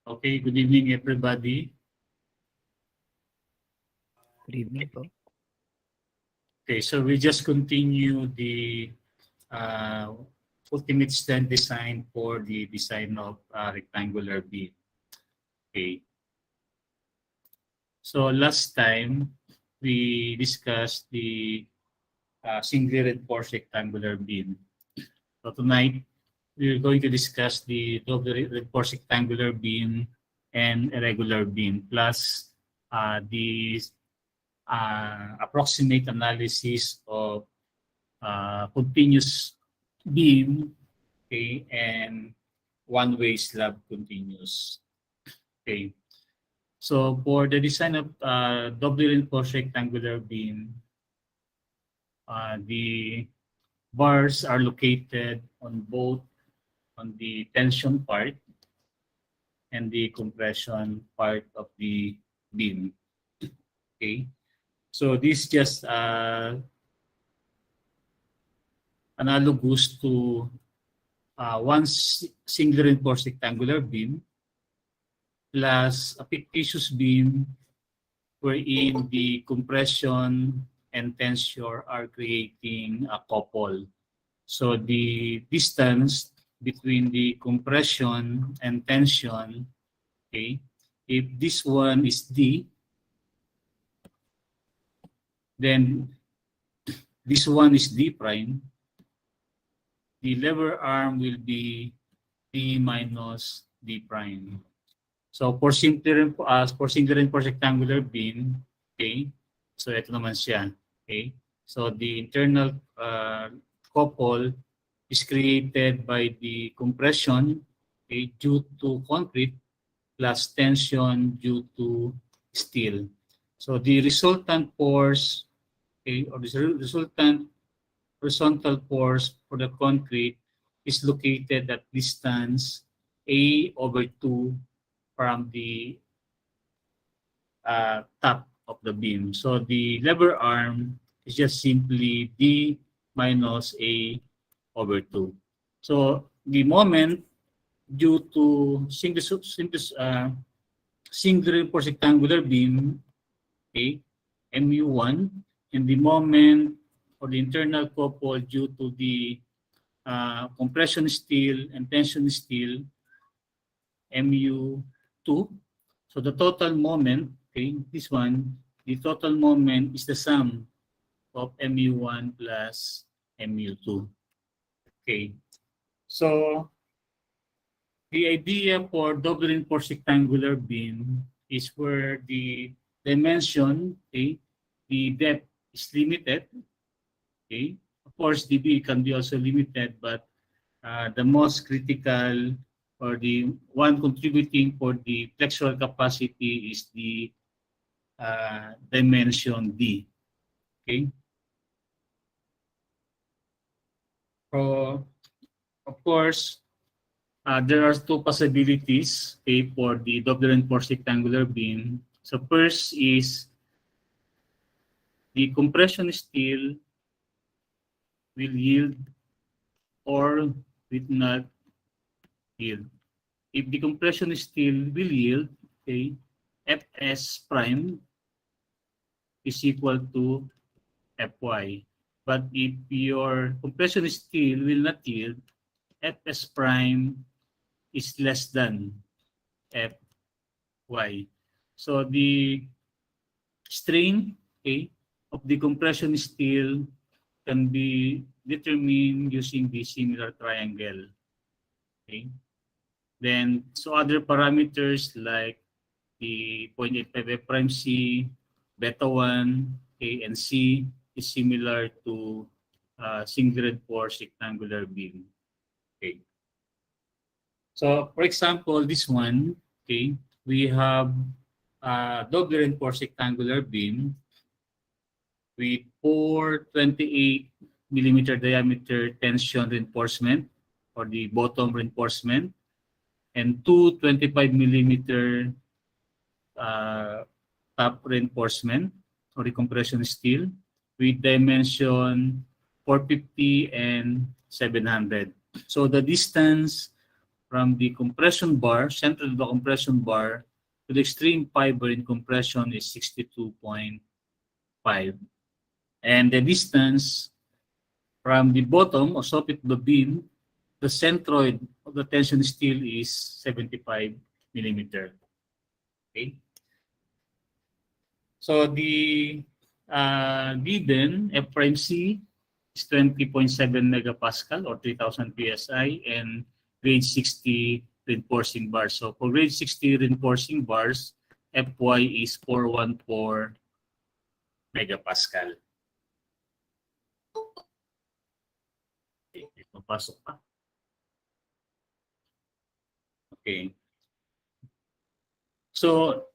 Okay, good evening everybody. Good evening po. Okay, so we just continue the uh, ultimate stand design for the design of rectangular beam. Okay, so last time we discussed the singly reinforced rectangular beam. So tonight we're going to discuss the double reinforced rectangular beam and irregular beam plus the approximate analysis of continuous beam, okay, and one-way slab continuous. Okay. So for the design of doubly reinforced rectangular beam, the bars are located on both on the tension part and the compression part of the beam. Okay. So this just analogous to one single reinforced rectangular beam plus a fictitious beam wherein the compression and tensure are creating a couple. So the distance between the compression and tension, okay, if this one is D, then this one is D prime, the lever arm will be D minus D prime. So for single reinforced rectangular beam, okay, so ito naman siya, okay. So the internal couple is created by the compression, okay, due to concrete plus tension due to steel. So the resultant force, okay, or the resultant horizontal force for the concrete is located at distance A over 2 from the top of the beam. So the lever arm is just simply D minus A over 2. So the moment due to single reinforced rectangular beam, okay, MU1, and the moment for the internal couple due to the compression steel and tension steel, MU2. So the total moment, okay, this one, the total moment is the sum of MU1 plus MU2. Okay. So the idea for double reinforced rectangular beam is where the dimension, okay, the depth is limited. Okay. Of course, dB can be also limited, but the most critical or the one contributing for the flexural capacity is the dimension D. Okay. So, of course, there are two possibilities, okay, for the double reinforced rectangular beam. So first is the compression steel will yield or will not yield. If the compression steel will yield, okay, Fs prime is equal to Fy. But if your compression steel will not yield, Fs prime is less than Fy. So the strain, okay, of the compression steel can be determined using the similar triangle. Okay. Then, so other parameters like the 0.85 F prime C, beta 1, A, and C is similar to single reinforced rectangular beam. Okay. So, for example, this one, okay, we have double reinforced rectangular beam with 428 millimeter diameter tension reinforcement or the bottom reinforcement and two 25 millimeter top reinforcement or the compression steel with dimension 450 and 700. So the distance from the compression bar, center of the compression bar, to the extreme fiber in compression is 62.5. And the distance from the bottom or socket of the beam, the centroid of the tension steel is 75 millimeter. Okay. So the given F prime C is 20.7 megapascal or 3000 psi and grade 60 reinforcing bars. So for grade 60 reinforcing bars, Fy is 414 megapascal. Okay, papasok pa. Okay. So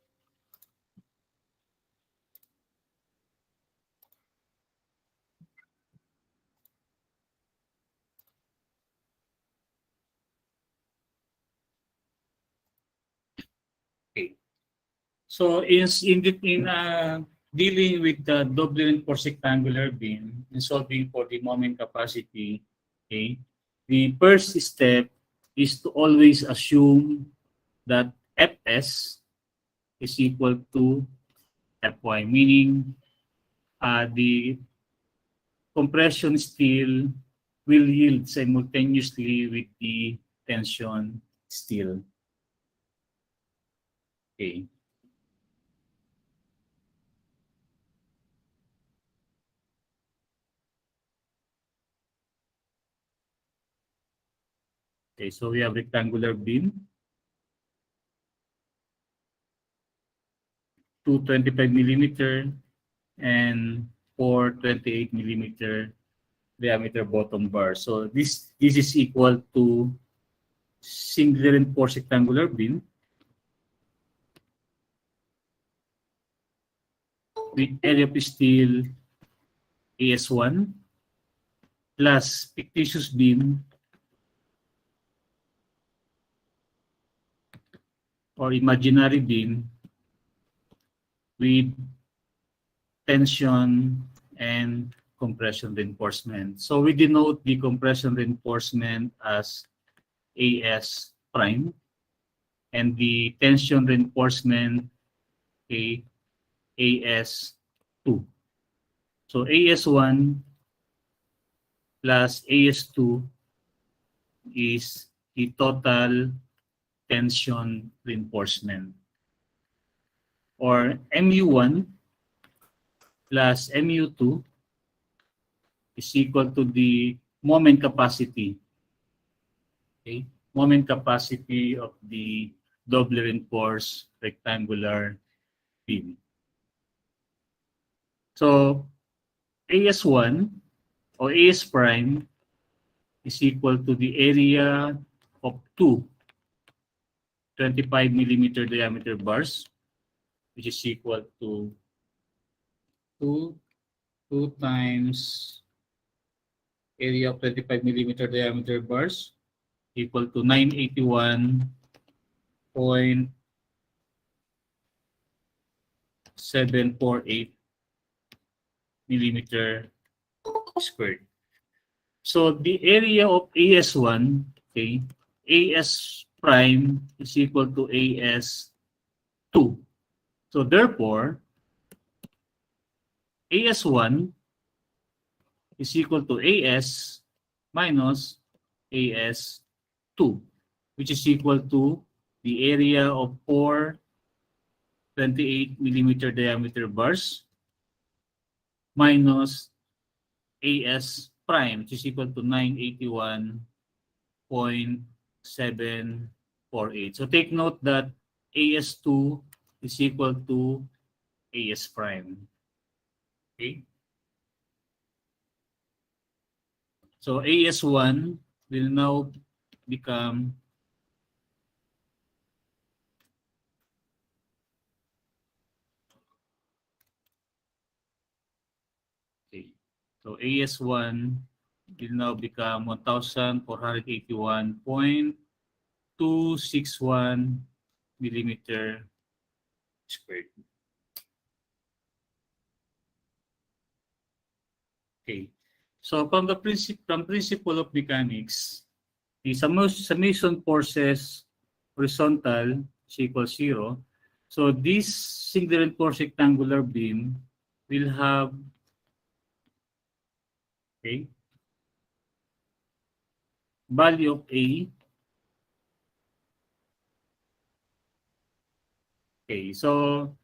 okay. So dealing with the double reinforced rectangular beam and solving for the moment capacity, okay, the first step is to always assume that Fs is equal to Fy, meaning the compression steel will yield simultaneously with the tension steel. Okay. Okay, so we have rectangular beam, 225 millimeter and 428 millimeter diameter bottom bar. So this is equal to single reinforced rectangular beam with area of steel AS1 plus fictitious beam or imaginary beam with tension and compression reinforcement. So we denote the compression reinforcement as AS prime and the tension reinforcement AS2. So AS1 plus AS2 is the total tension reinforcement, or MU1 plus MU2 is equal to the moment capacity. Okay? Moment capacity of the double reinforced rectangular beam. So AS1 or AS prime is equal to the area of two 25 millimeter diameter bars, which is equal to 2 times area of 25 millimeter diameter bars equal to 981.748 millimeter squared. So the area of AS1, okay, AS prime is equal to AS2. So therefore, AS1 is equal to AS minus AS2, which is equal to the area of 4 28 millimeter diameter bars minus AS prime, which is equal to 981.748. So take note that AS2 is equal to AS prime. Okay. So AS1 will now become so AS1 will now become 1,481.261 millimeter squared. Okay. So from principle of mechanics, the summation forces horizontal is equal 0. So this single reinforced rectangular beam will have, okay, value of A. Okay, so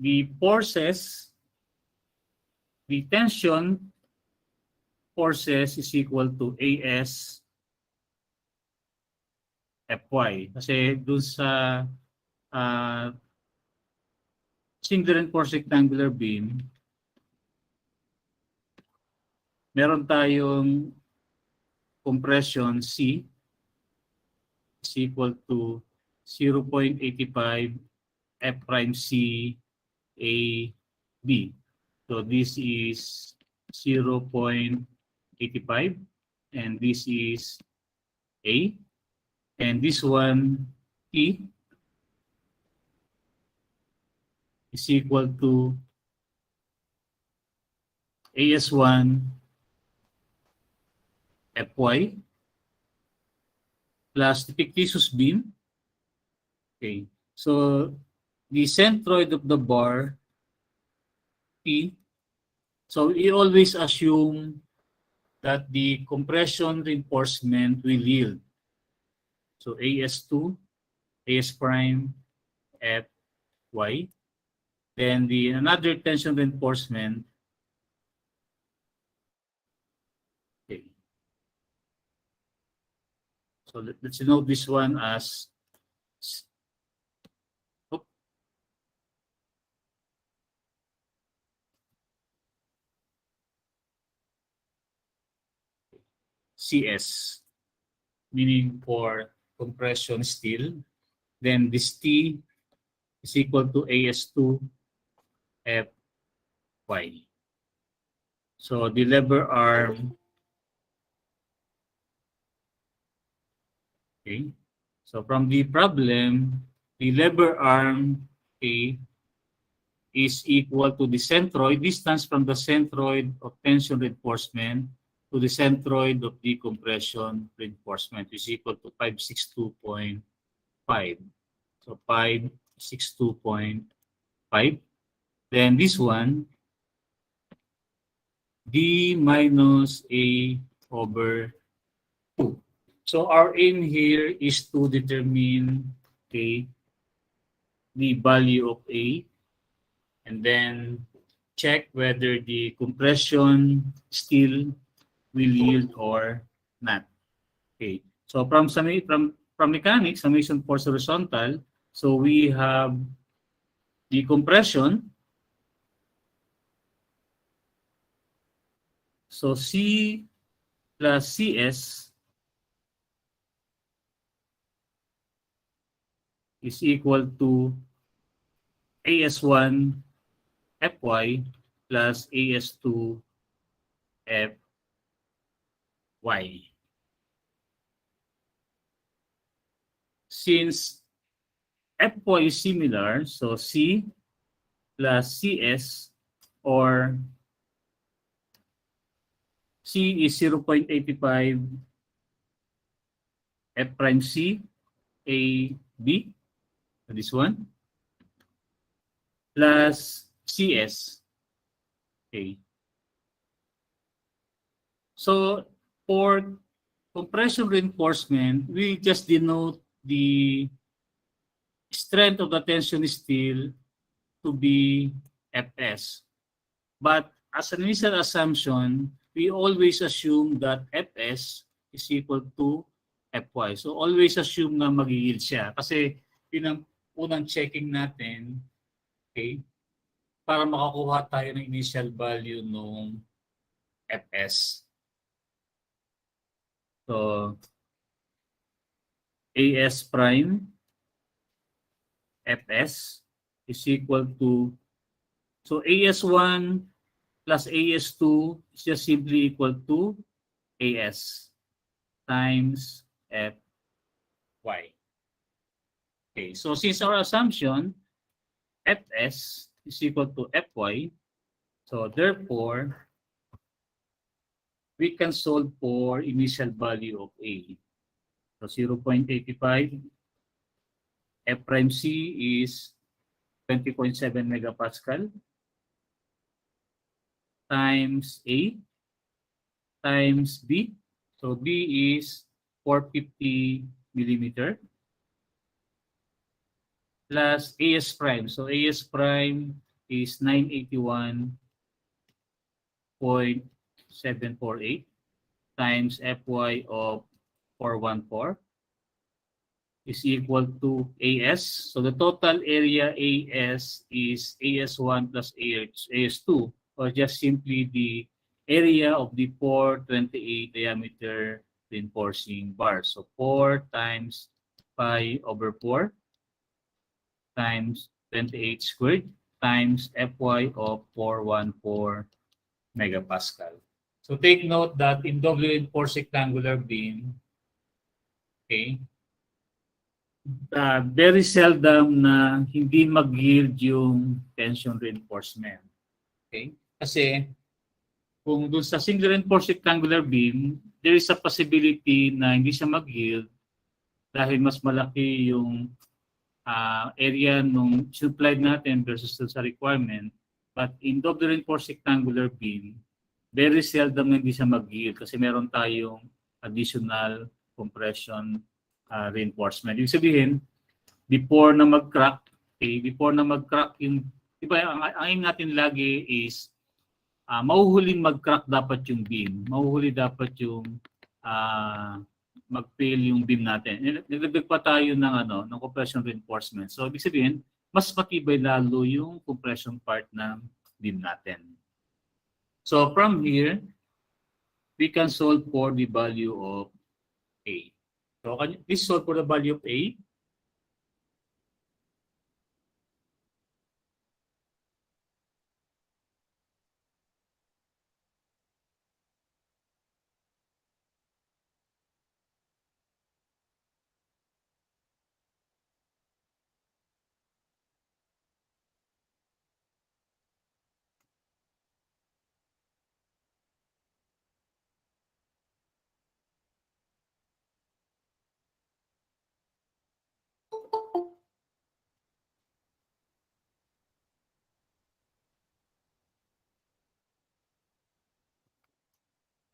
the forces, the tension forces is equal to AS FY. Kasi dun sa single reinforced rectangular beam, meron tayong compression C is equal to 0.85 F prime C A B. So this is 0.85 and this is A, and this one E is equal to AS1 FY plus the fictitious beam. Okay, so the centroid of the bar P, so we always assume that the compression reinforcement will yield. So AS2, AS prime, FY. Then another tension reinforcement. Okay. So let's note this one as CS, meaning for compression steel. Then this T is equal to AS2 FY. So the lever arm, okay. So from the problem, the lever arm A is equal to the centroid, distance from the centroid of tension reinforcement to the centroid of the compression reinforcement is equal to 562.5. So 562.5. Then this one, D minus A over 2. So our aim here is to determine, okay, the value of A and then check whether the compression steel will yield or not. Okay. So from mechanics, summation force horizontal, so we have the compression. So C plus CS is equal to AS1 FY plus AS2 FY. Since FY is similar, so C plus CS, or C is 0.85 F prime C A B, this one, plus CS. Okay. So for compression reinforcement, we just denote the strength of the tension steel to be Fs. But as an initial assumption, we always assume that Fs is equal to Fy. So always assume na mag-yield siya. Kasi yun ang unang checking natin, okay, para makakuha tayo ng initial value ng Fs. So AS prime Fs is equal to, so AS1 plus AS2 is just simply equal to AS times Fy. Okay, so since our assumption Fs is equal to Fy, so therefore we can solve for initial value of A. So 0.85. F prime C is 20.7 megapascal times A times B. So B is 450 millimeter plus AS prime. So AS prime is 981.748 times FY of 414 is equal to AS. So the total area AS is AS1 plus AS2, or just simply the area of the 428 diameter reinforcing bar. So 4 times pi over 4 times 28 squared times Fy of 414 megapascal. So take note that in double reinforced rectangular beam, okay, very seldom na hindi mag-yield yung tension reinforcement. Okay? Kasi kung doon sa single reinforced rectangular beam, there is a possibility na hindi siya mag-yield dahil mas malaki yung area nung supplied natin versus sa requirement. But in double reinforced rectangular beam, very seldom na hindi siya mag-yield kasi meron tayong additional compression reinforcement. Ibig sabihin, before na mag-crack yung, di ba, ang aim natin lagi is mahuhuling mag-crack dapat yung beam. Mahuhuli dapat yung mag-fail yung beam natin. Nagdagdag pa tayo ng compression reinforcement. So, ibig sabihin, mas matibay lalo yung compression part ng beam natin. So, from here, we can solve for the value of A. So, can you please solve for the value of A?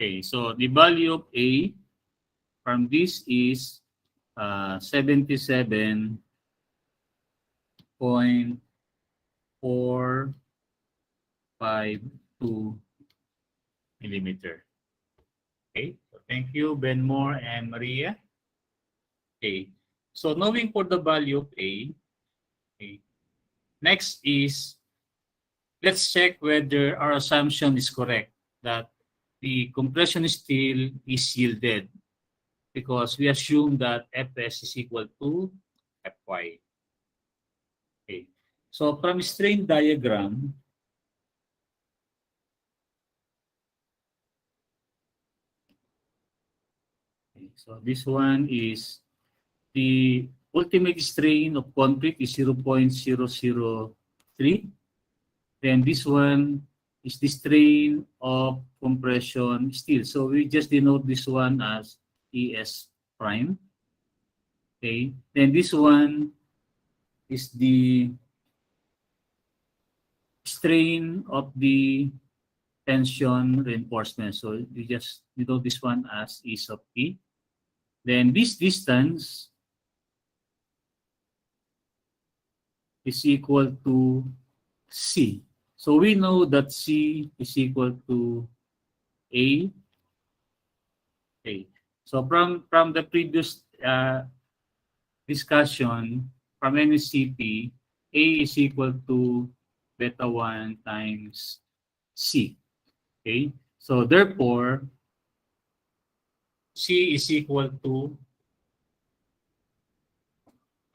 Okay, so the value of A from this is 77.452 millimeter. Okay, so thank you, Benmore and Maria. Okay, so knowing for the value of A, okay, next is let's check whether our assumption is correct that the compression steel is yielded because we assume that Fs is equal to Fy. Okay. So from strain diagram, okay, so this one is the ultimate strain of concrete is 0.003. Then this one is the strain of compression steel. So we just denote this one as ES prime. Okay. Then this one is the strain of the tension reinforcement. So you just denote this one as E sub P. Then this distance is equal to C. So we know that C is equal to A. Okay. So from the previous discussion, from NSCP, A is equal to beta 1 times C. Okay. So therefore, C is equal to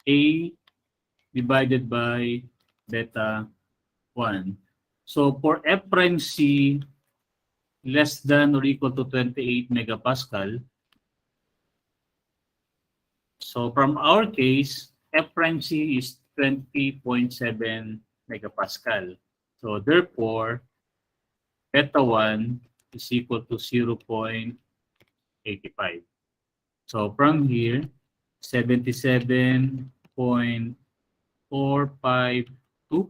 A divided by beta 1. So for F prime C less than or equal to 28 megapascal, so from our case, F prime C is 20.7 megapascal. So therefore, beta 1 is equal to 0.85. So from here, 77.452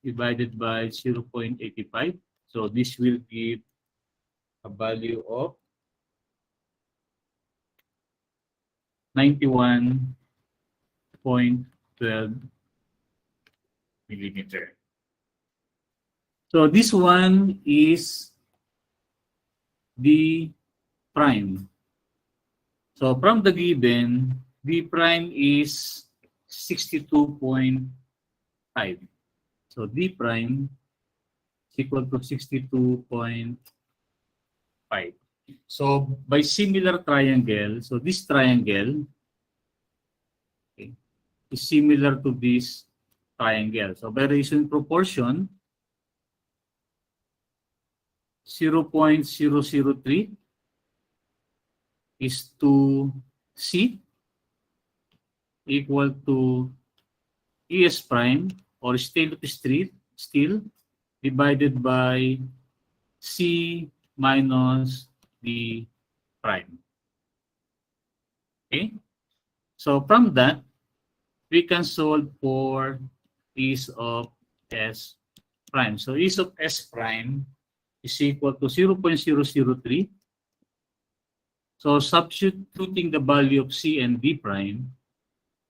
divided by 0.85. So this will give a value of 91.12 millimeter. So this one is D prime. So from the given, D prime is 62.5. So D prime is equal to 62.5. So by similar triangle, so this triangle, okay, is similar to this triangle. So by ratio proportion, 0.003 is to C equal to ES prime or stainless steel divided by C minus D prime. Okay? So from that, we can solve for ease of S prime. So ease of S prime is equal to 0.003. So substituting the value of C and D prime,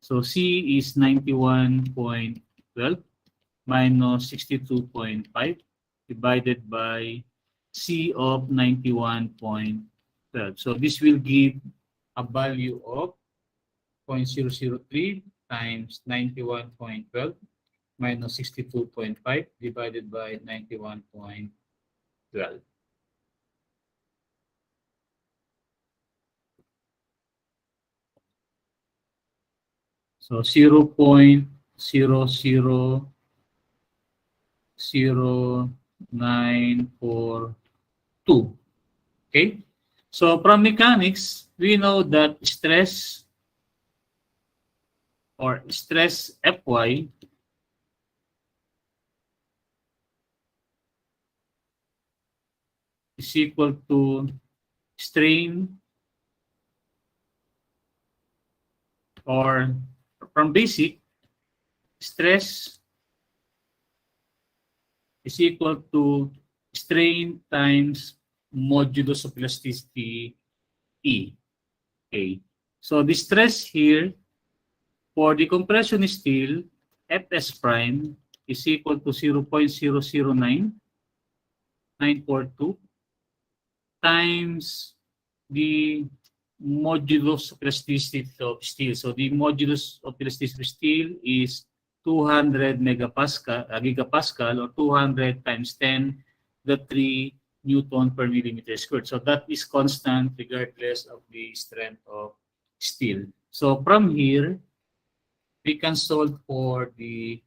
so C is 91.12 minus 62.5 divided by C of 91.12. So this will give a value of 0.003 times 91.12 minus 62.5 divided by 91.12. So 0.000942. Okay? So from mechanics, we know that stress or stress Fy is equal to strain or from basic, stress is equal to strain times modulus of elasticity E. Okay. So the stress here for the compression steel, Fs prime is equal to 0.009942 times the modulus of elasticity of steel. So the modulus of elasticity of steel is 200 gigapascal or 200 times 10 the 3 Newton per millimeter squared. So that is constant regardless of the strength of steel. So from here, we can solve for the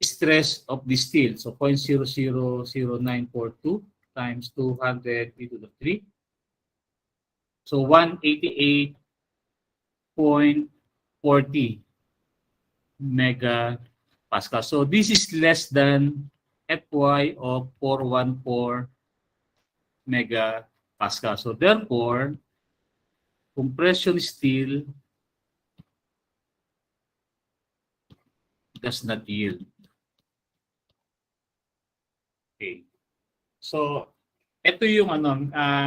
stress of the steel. So 0.0000942 times 200 e to the 3. So 188.40 megapascal. So this is less than Fy of 414 megapascal. So therefore, compression steel does not yield. Okay. So ito yung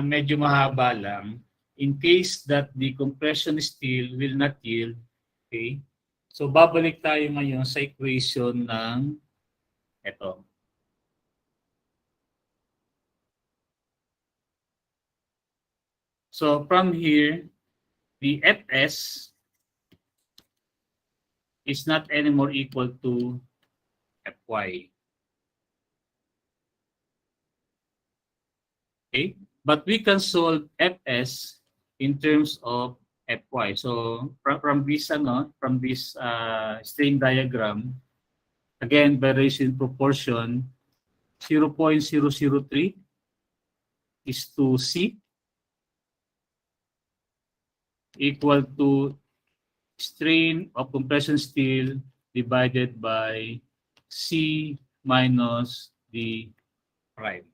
medyo mahaba lang. In case that the compression steel will not yield, okay? So babalik tayo ngayon sa equation ng ito. So from here, the Fs is not anymore equal to Fy. Okay? But we can solve Fs in terms of Fy. So from this strain diagram, again by ratio in proportion, 0.003 is to C equal to strain of compression steel divided by C minus D prime.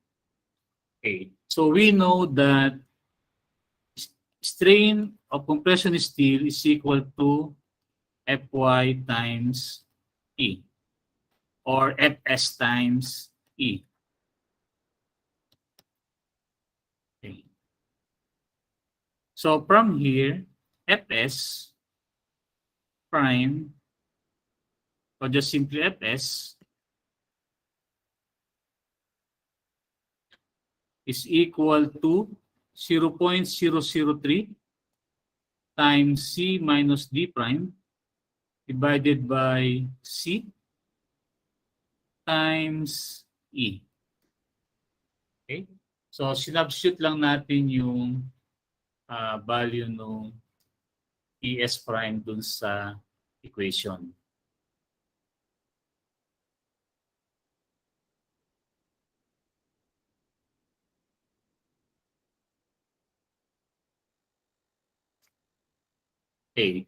Okay, so we know that strain of compression steel is equal to Fy times E or Fs times E. Okay. So from here, Fs prime, or just simply Fs, is equal to 0.003 times C minus D prime divided by C times E. Okay? So, sinubstitute lang natin yung value ng ES prime dun sa equation. Okay.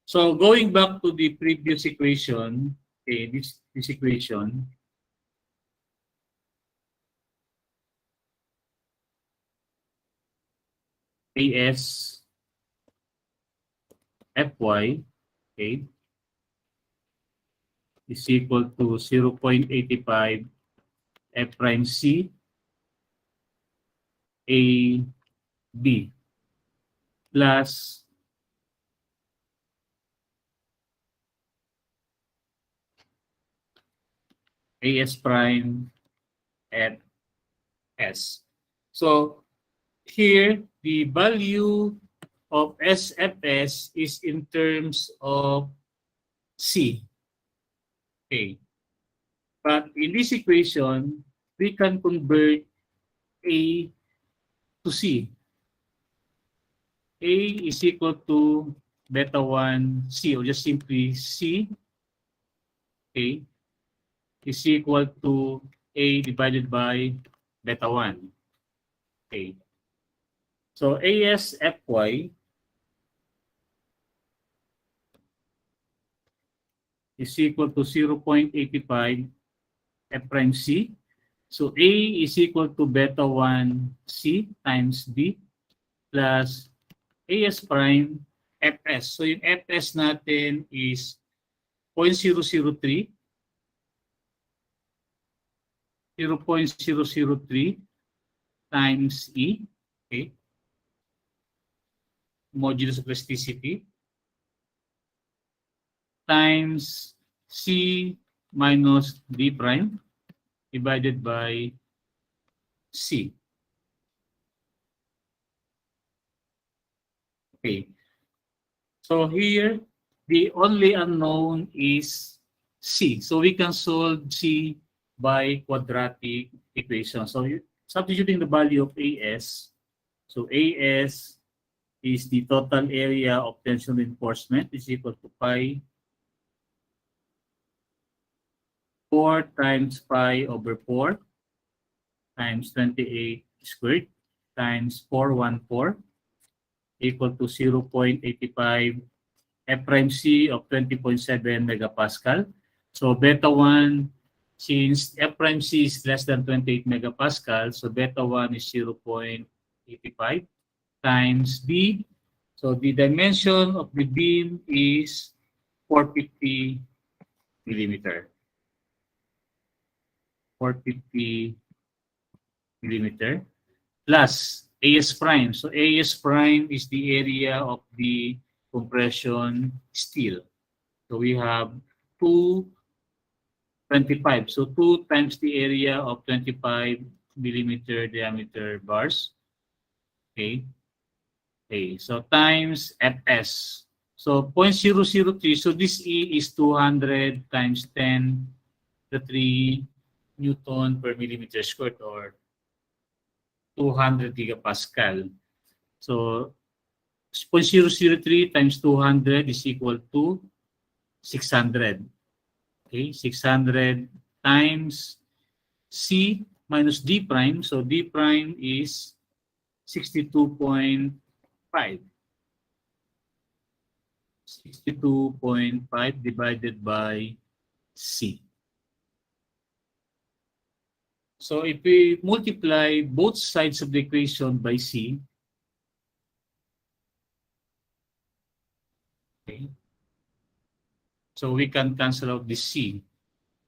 So, going back to the previous equation, okay, this equation, AS Fy, okay, is equal to 0.85 F prime C A B plus AS prime at S. So here, the value of SFS is in terms of C. Okay. But in this equation, we can convert A to C. A is equal to beta 1 C, or just simply C, okay, is equal to A divided by beta 1. Okay. So ASFY is equal to 0.85 F prime C. So A is equal to beta 1 C times B plus AS prime FS. So yung FS natin is 0.003 times E, okay, modulus of elasticity, times C minus D prime divided by C. Okay. So here, the only unknown is C. So we can solve C by quadratic equation. So substituting the value of AS. So AS is the total area of tension reinforcement is equal to pi 4 times pi over 4 times 28 squared times 414 equal to 0.85 F prime C of 20.7 megapascal. So beta 1, since F prime C is less than 28 megapascal, so beta 1 is 0.85 times B. So the dimension of the beam is 450 millimeter. 450 millimeter plus AS prime. So AS prime is the area of the compression steel. So we have 225. So 2 times the area of 25 millimeter diameter bars. Okay. Okay. So times Fs. So 0.003. So this E is 200 times 10 to 3 Newton per millimeter squared, or 200 gigapascal. So 0.003 times 200 is equal to 600. Okay, 600 times C minus D prime. So D prime is 62.5. 62.5 divided by C. So if we multiply both sides of the equation by C, Okay. So we can cancel out this C.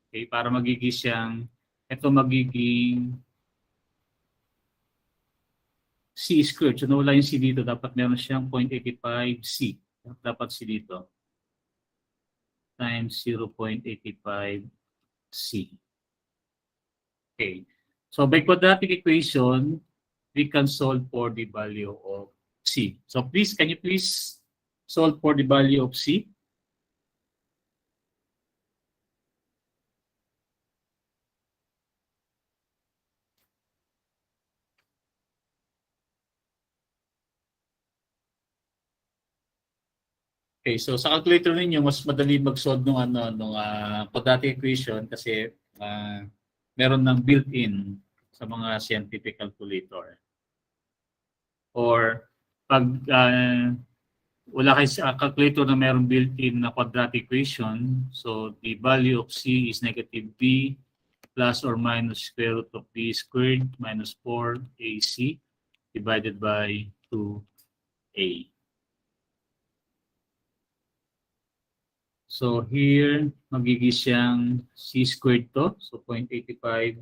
Okay, para magiging siyang, ito magiging C squared. So nawala yung C dito, dapat meron siyang 0.85 C. Dapat C dito. Times 0.85 C. Okay. So by quadratic equation, we can solve for the value of C. So please, can you please solve for the value of C? Okay, so sa calculator ninyo, mas madali mag-solve ng quadratic equation kasi meron ng built-in sa mga scientific calculator. Or pag wala kayo sa calculator na meron built-in na quadratic equation, so the value of C is negative B plus or minus square root of B squared minus 4AC divided by 2A. So here, magiging siyang C squared to. So 0.85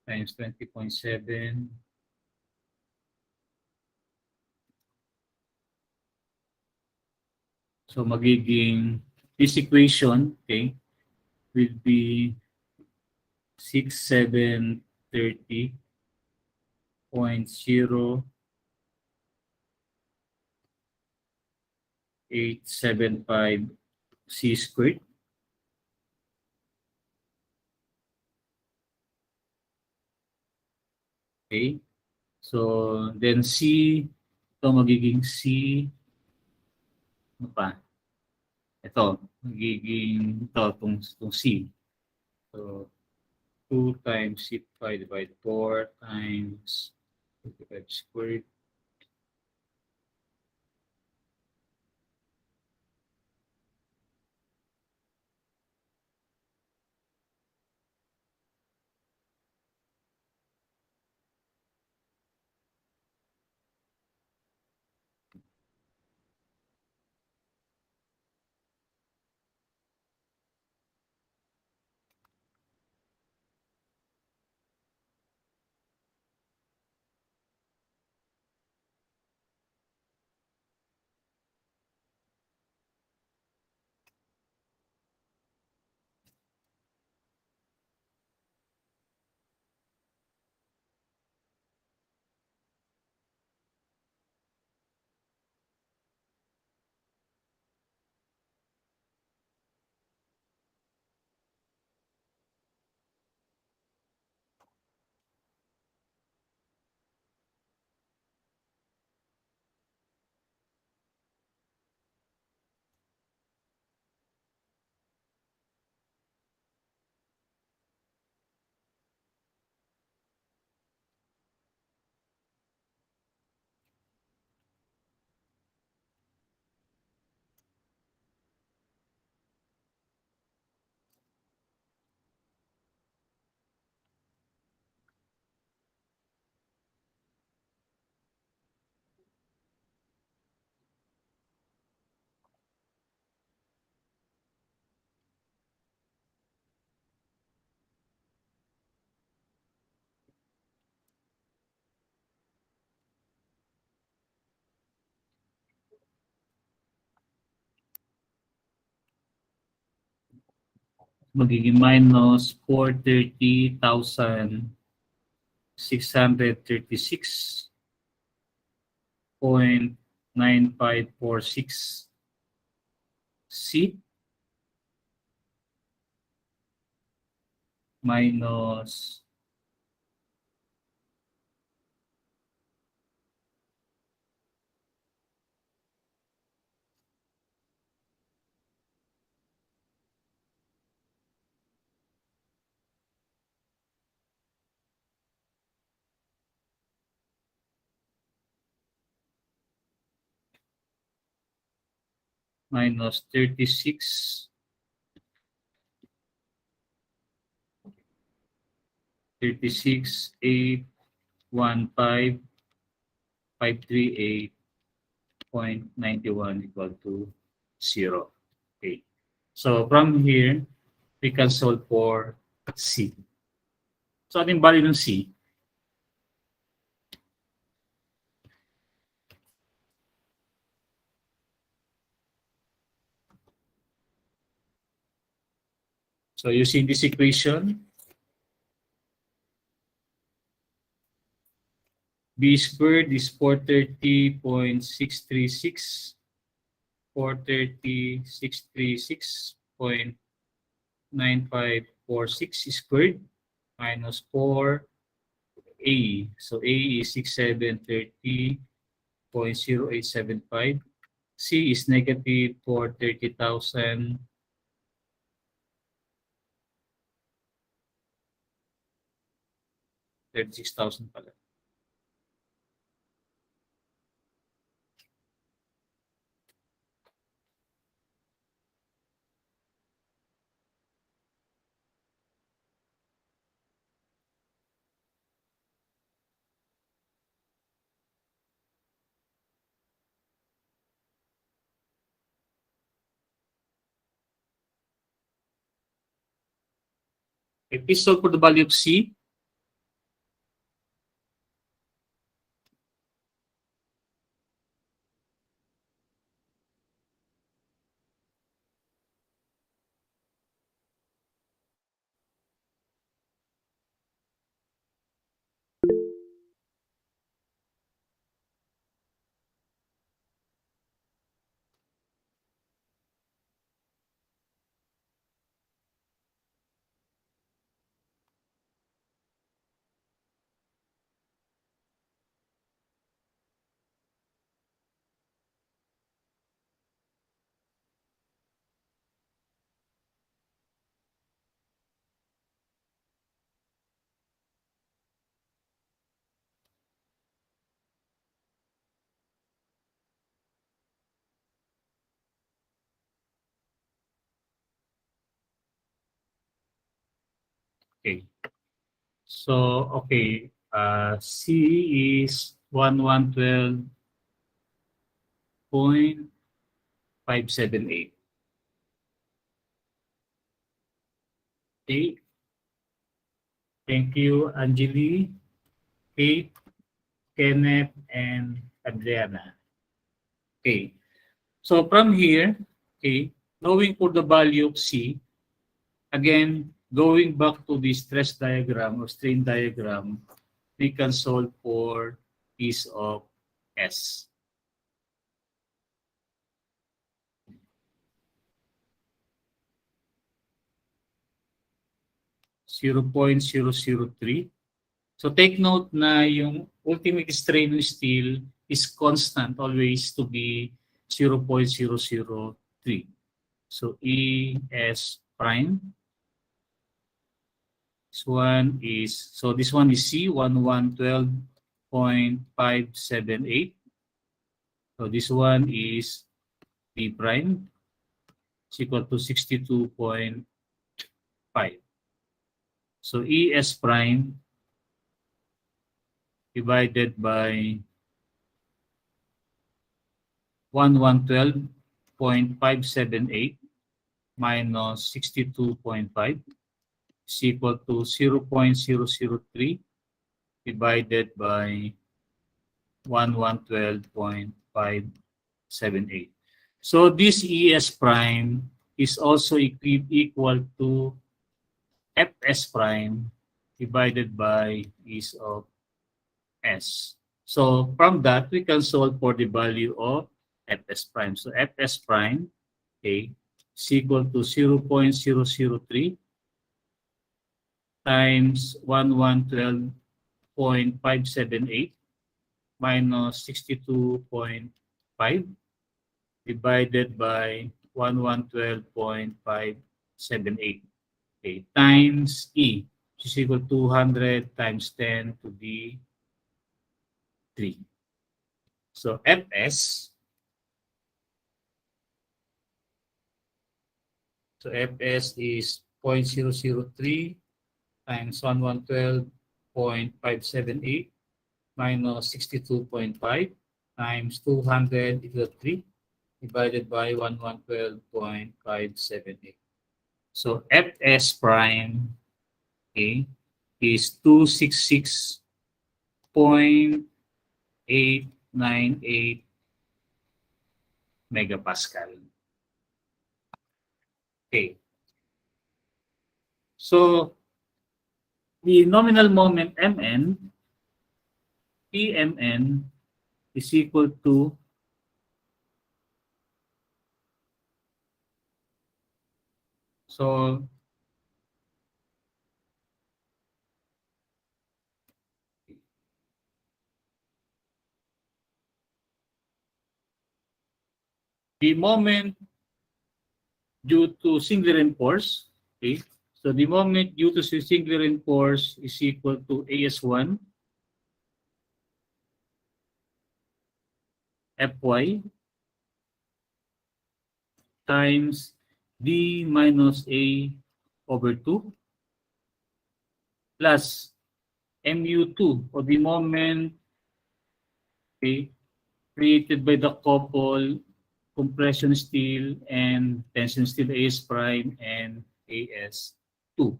times 20.7. So magiging, this equation, okay, will be 6730.0875 C squared. Okay. So then C, ito magiging C, ano pa? Ito, magiging ito, itong C. So 2 times C5 divided 4 times 55 squared magiging minus 430,636.9546 C minus minus 36 815 538.91 equal to 0. Okay. So from here, we can solve for C. So ano yung value ng C? So using this equation, B squared is 430.636, 430,636.9546 squared minus 4A. So A is 6730.0875. C is negative 430,000. 36,000 pala. Okay, please solve for the value of C. Okay. So, okay. C is 1112.578. Okay. Thank you, Anjali, Kate, Kenneth, and Adriana. Okay. So from here, okay, knowing for the value of C, again, going back to the stress diagram or strain diagram, we can solve for piece of S. .003. So take note na yung ultimate strain ng steel is constant always to be 0.003. So ES prime. This one is C, 1112.578. So this one is B prime, is equal to 62.5. So ES prime divided by 1112.578 minus 62.5 is equal to 0.003 divided by 1112.578. So this ES prime is also equal to Fs prime divided by E's of S. So from that, we can solve for the value of Fs prime. So Fs prime, okay, is equal to 0.003 times 1112.578 minus 62.5 divided by 1112.578, okay, times E, which is equal to 200 times 10 to the 3. So Fs, is 0.003 times 1112.578 minus 62.5 times 200 equal to 3 divided by 1112.578. So Fs prime, okay, is 266.898 megapascal. Okay. So the nominal moment Mn, Pmn is equal to so the moment due to singleton force, okay? So the moment due to singleton force is equal to AS1 Fy times D minus A over 2 plus MU2 or the moment, okay, created by the couple compression steel and tension steel AS prime and AS2.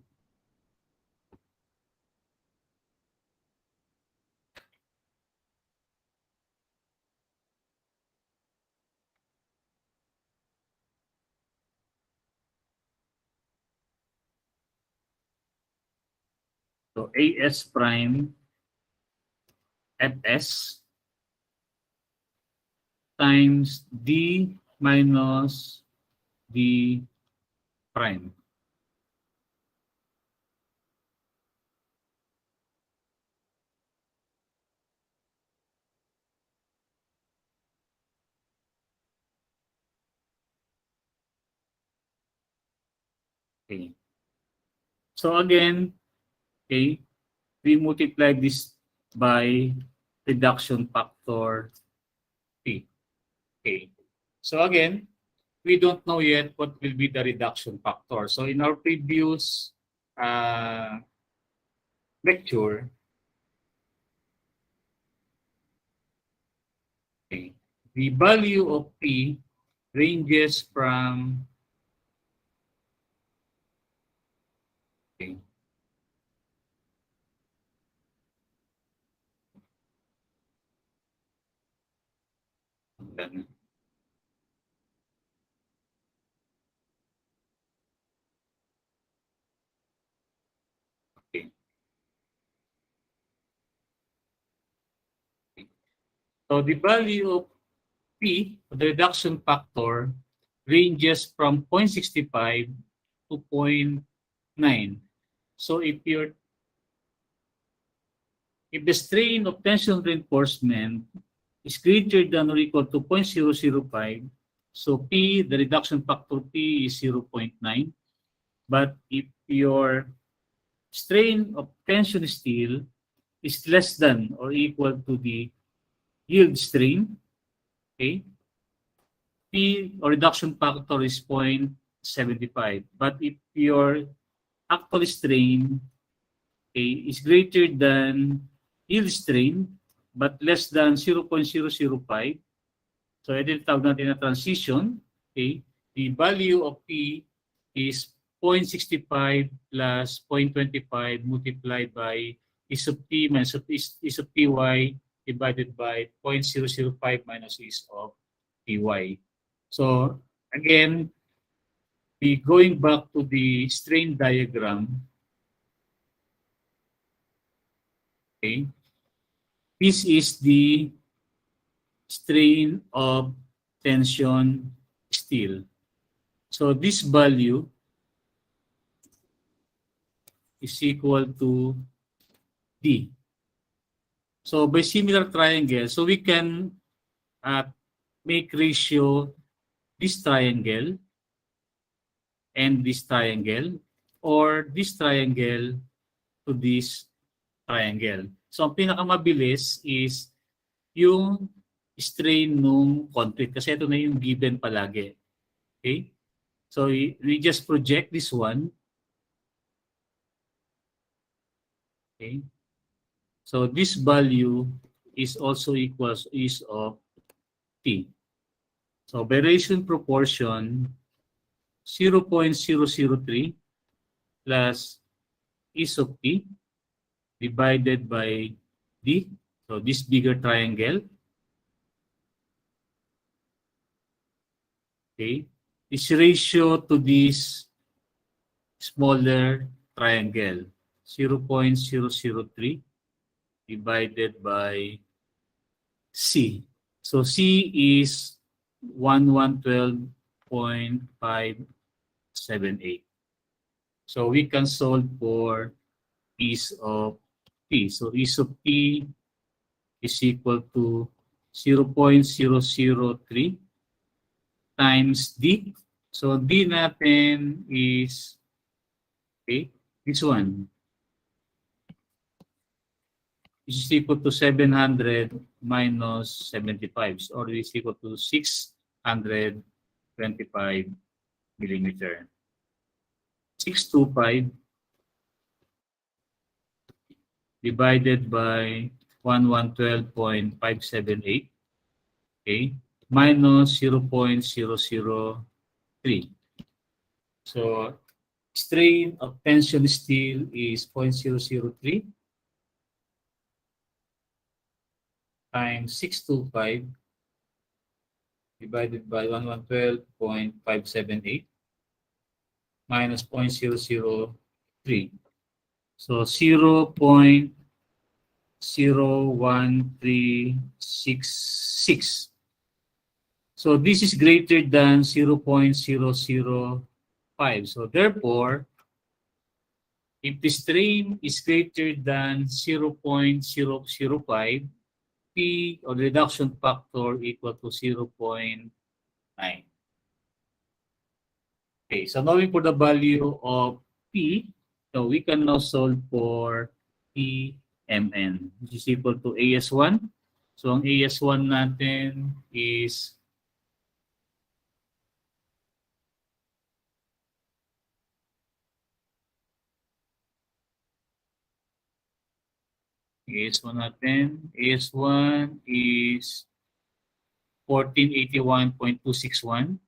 So AS prime Fs times D minus D prime. Okay. So again, okay, we multiply this by reduction factor P. Okay. So again, we don't know yet what will be the reduction factor. So in our previous lecture, okay, the value of P ranges from okay, okay. So the value of P, the reduction factor, ranges from 0.65 to zero point 0.9. So if the strain of tension reinforcement is greater than or equal to 0.005, so P, the reduction factor P is 0.9. But if your strain of tension steel is less than or equal to the yield strain, okay, P or reduction factor is 0.75. But if your actual strain, okay, is greater than yield strain but less than 0.005, so ito yung tawag natin na transition, okay, the value of P is 0.65 plus 0.25 multiplied by is of T minus is of Py divided by 0.005 minus is of Py. So again, we going back to the strain diagram, okay, this is the strain of tension steel. So this value is equal to D. So by similar triangle, so we can make ratio this triangle and this triangle or this triangle to this triangle. So ang pinakamabilis is yung strain nung concrete kasi ito na yung given palagi. Okay? So we just project this one. Okay? So this value is also equals is of T. So variation proportion 0.003 plus E sub T divided by D. So this bigger triangle. Okay. This ratio to this smaller triangle 0.003 divided by C. So C is 1112.578. So we can solve for E of T. So E of T is equal to 0.003 times D. So D natin is, okay, this one. This is equal to 700 minus 75, or is equal to 625 millimeter. 625 divided by 1112.578, okay, minus 0.003. So strain of tension steel is 0.003 times 625 divided by 1112.578 minus 0.003. So 0.01366. So this is greater than 0.005. So therefore, if the strain is greater than 0.005, P or reduction factor equal to 0.9. Okay, so knowing for the value of P, so we can now solve for PMN, which is equal to AS1. So ang AS1 natin is AS1 is 1481.261.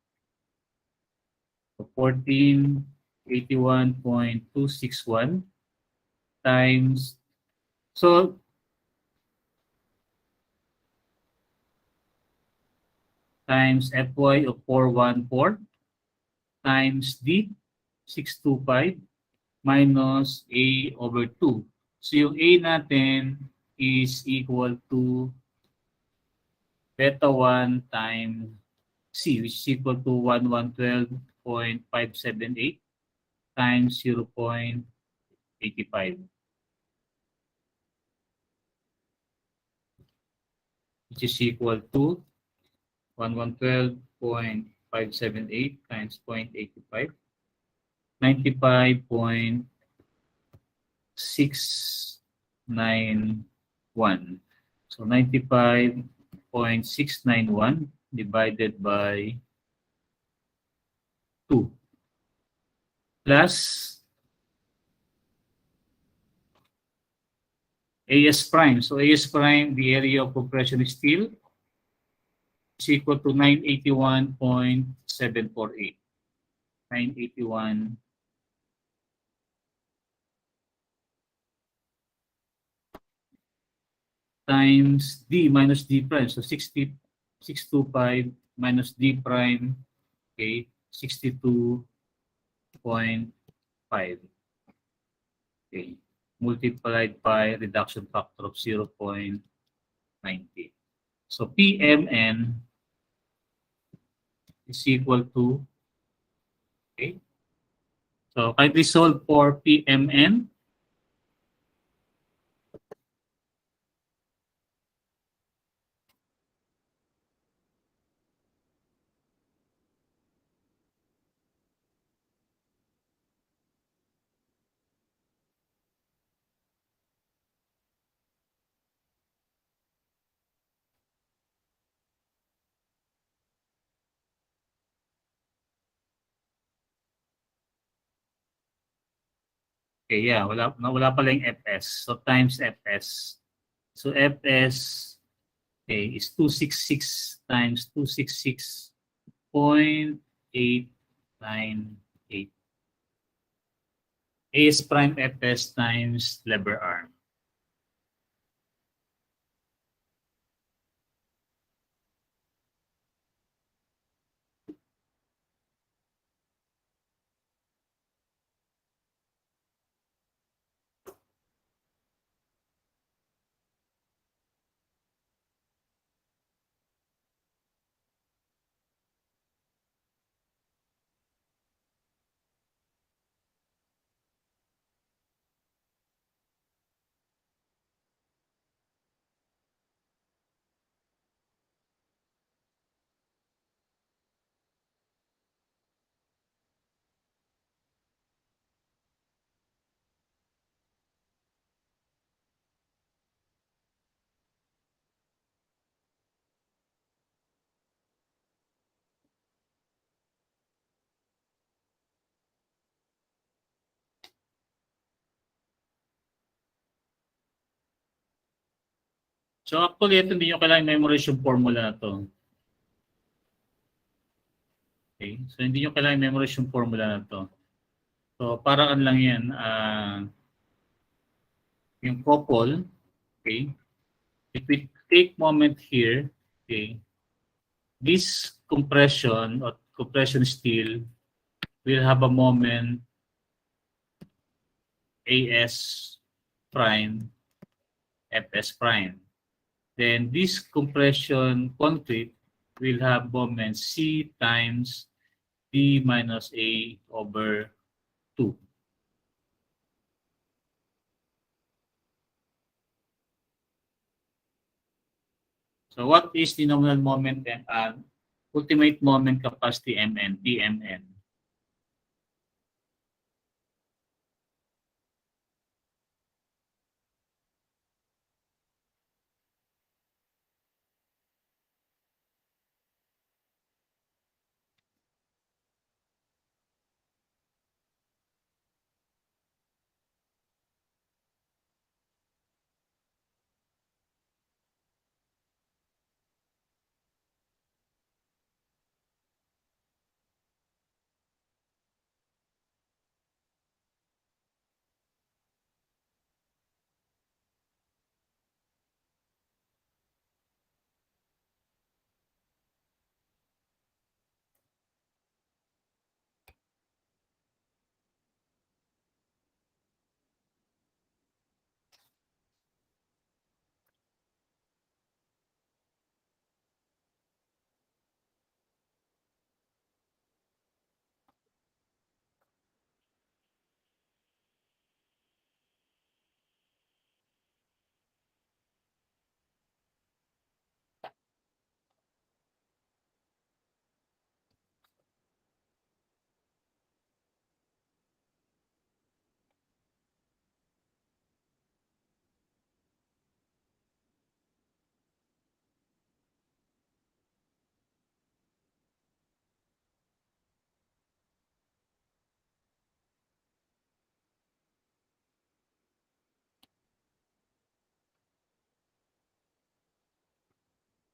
So 1481.261 times, so times Fy of 414 times D 625 minus A over 2. So yung A natin is equal to beta 1 times C, which is equal to 1112.578 times 0.85, which is equal to 1112.578 times 0.85, 95.691. So 95.691 divided by 2 plus AS prime. So AS prime, the area of compression steel, is equal to 981.748. 981 times D minus D prime. So 625 minus D prime, okay, 62.5. Okay, multiplied by reduction factor of 0.90. So PMN is equal to, okay, so kindly solve for PMN. Okay, yeah, wala pala yung Fs. So times Fs. So Fs, okay, is 266 times 266 0.898. A is prime Fs times lever arm. So actually, ito hindi nyo kailangan memorize yung formula na to. Okay? So hindi nyo kailangan memorize yung formula na to. So paraan lang yan. Yung couple, okay? If we take moment here, okay, this compression or compression steel will have a moment AS prime, FS prime. Then this compression concrete will have moment C times D minus A over 2. So what is the nominal moment and ultimate moment capacity Mn, TMN?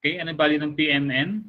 Okay, ano bali ng PMN?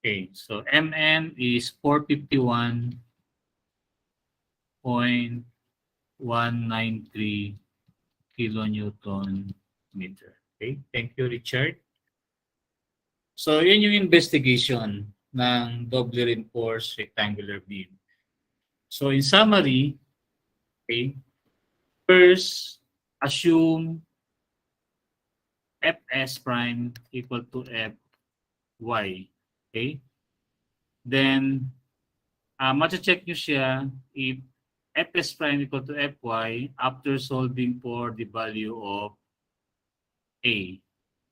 Okay, so Mn is 451.193 kilonewton meter. Okay, thank you, Richard. So, yun yung investigation ng double reinforced rectangular beam. So, in summary, okay, first, assume Fs prime equal to Fy. Okay? Then, check nyo siya if Fs prime equal to Fy after solving for the value of A.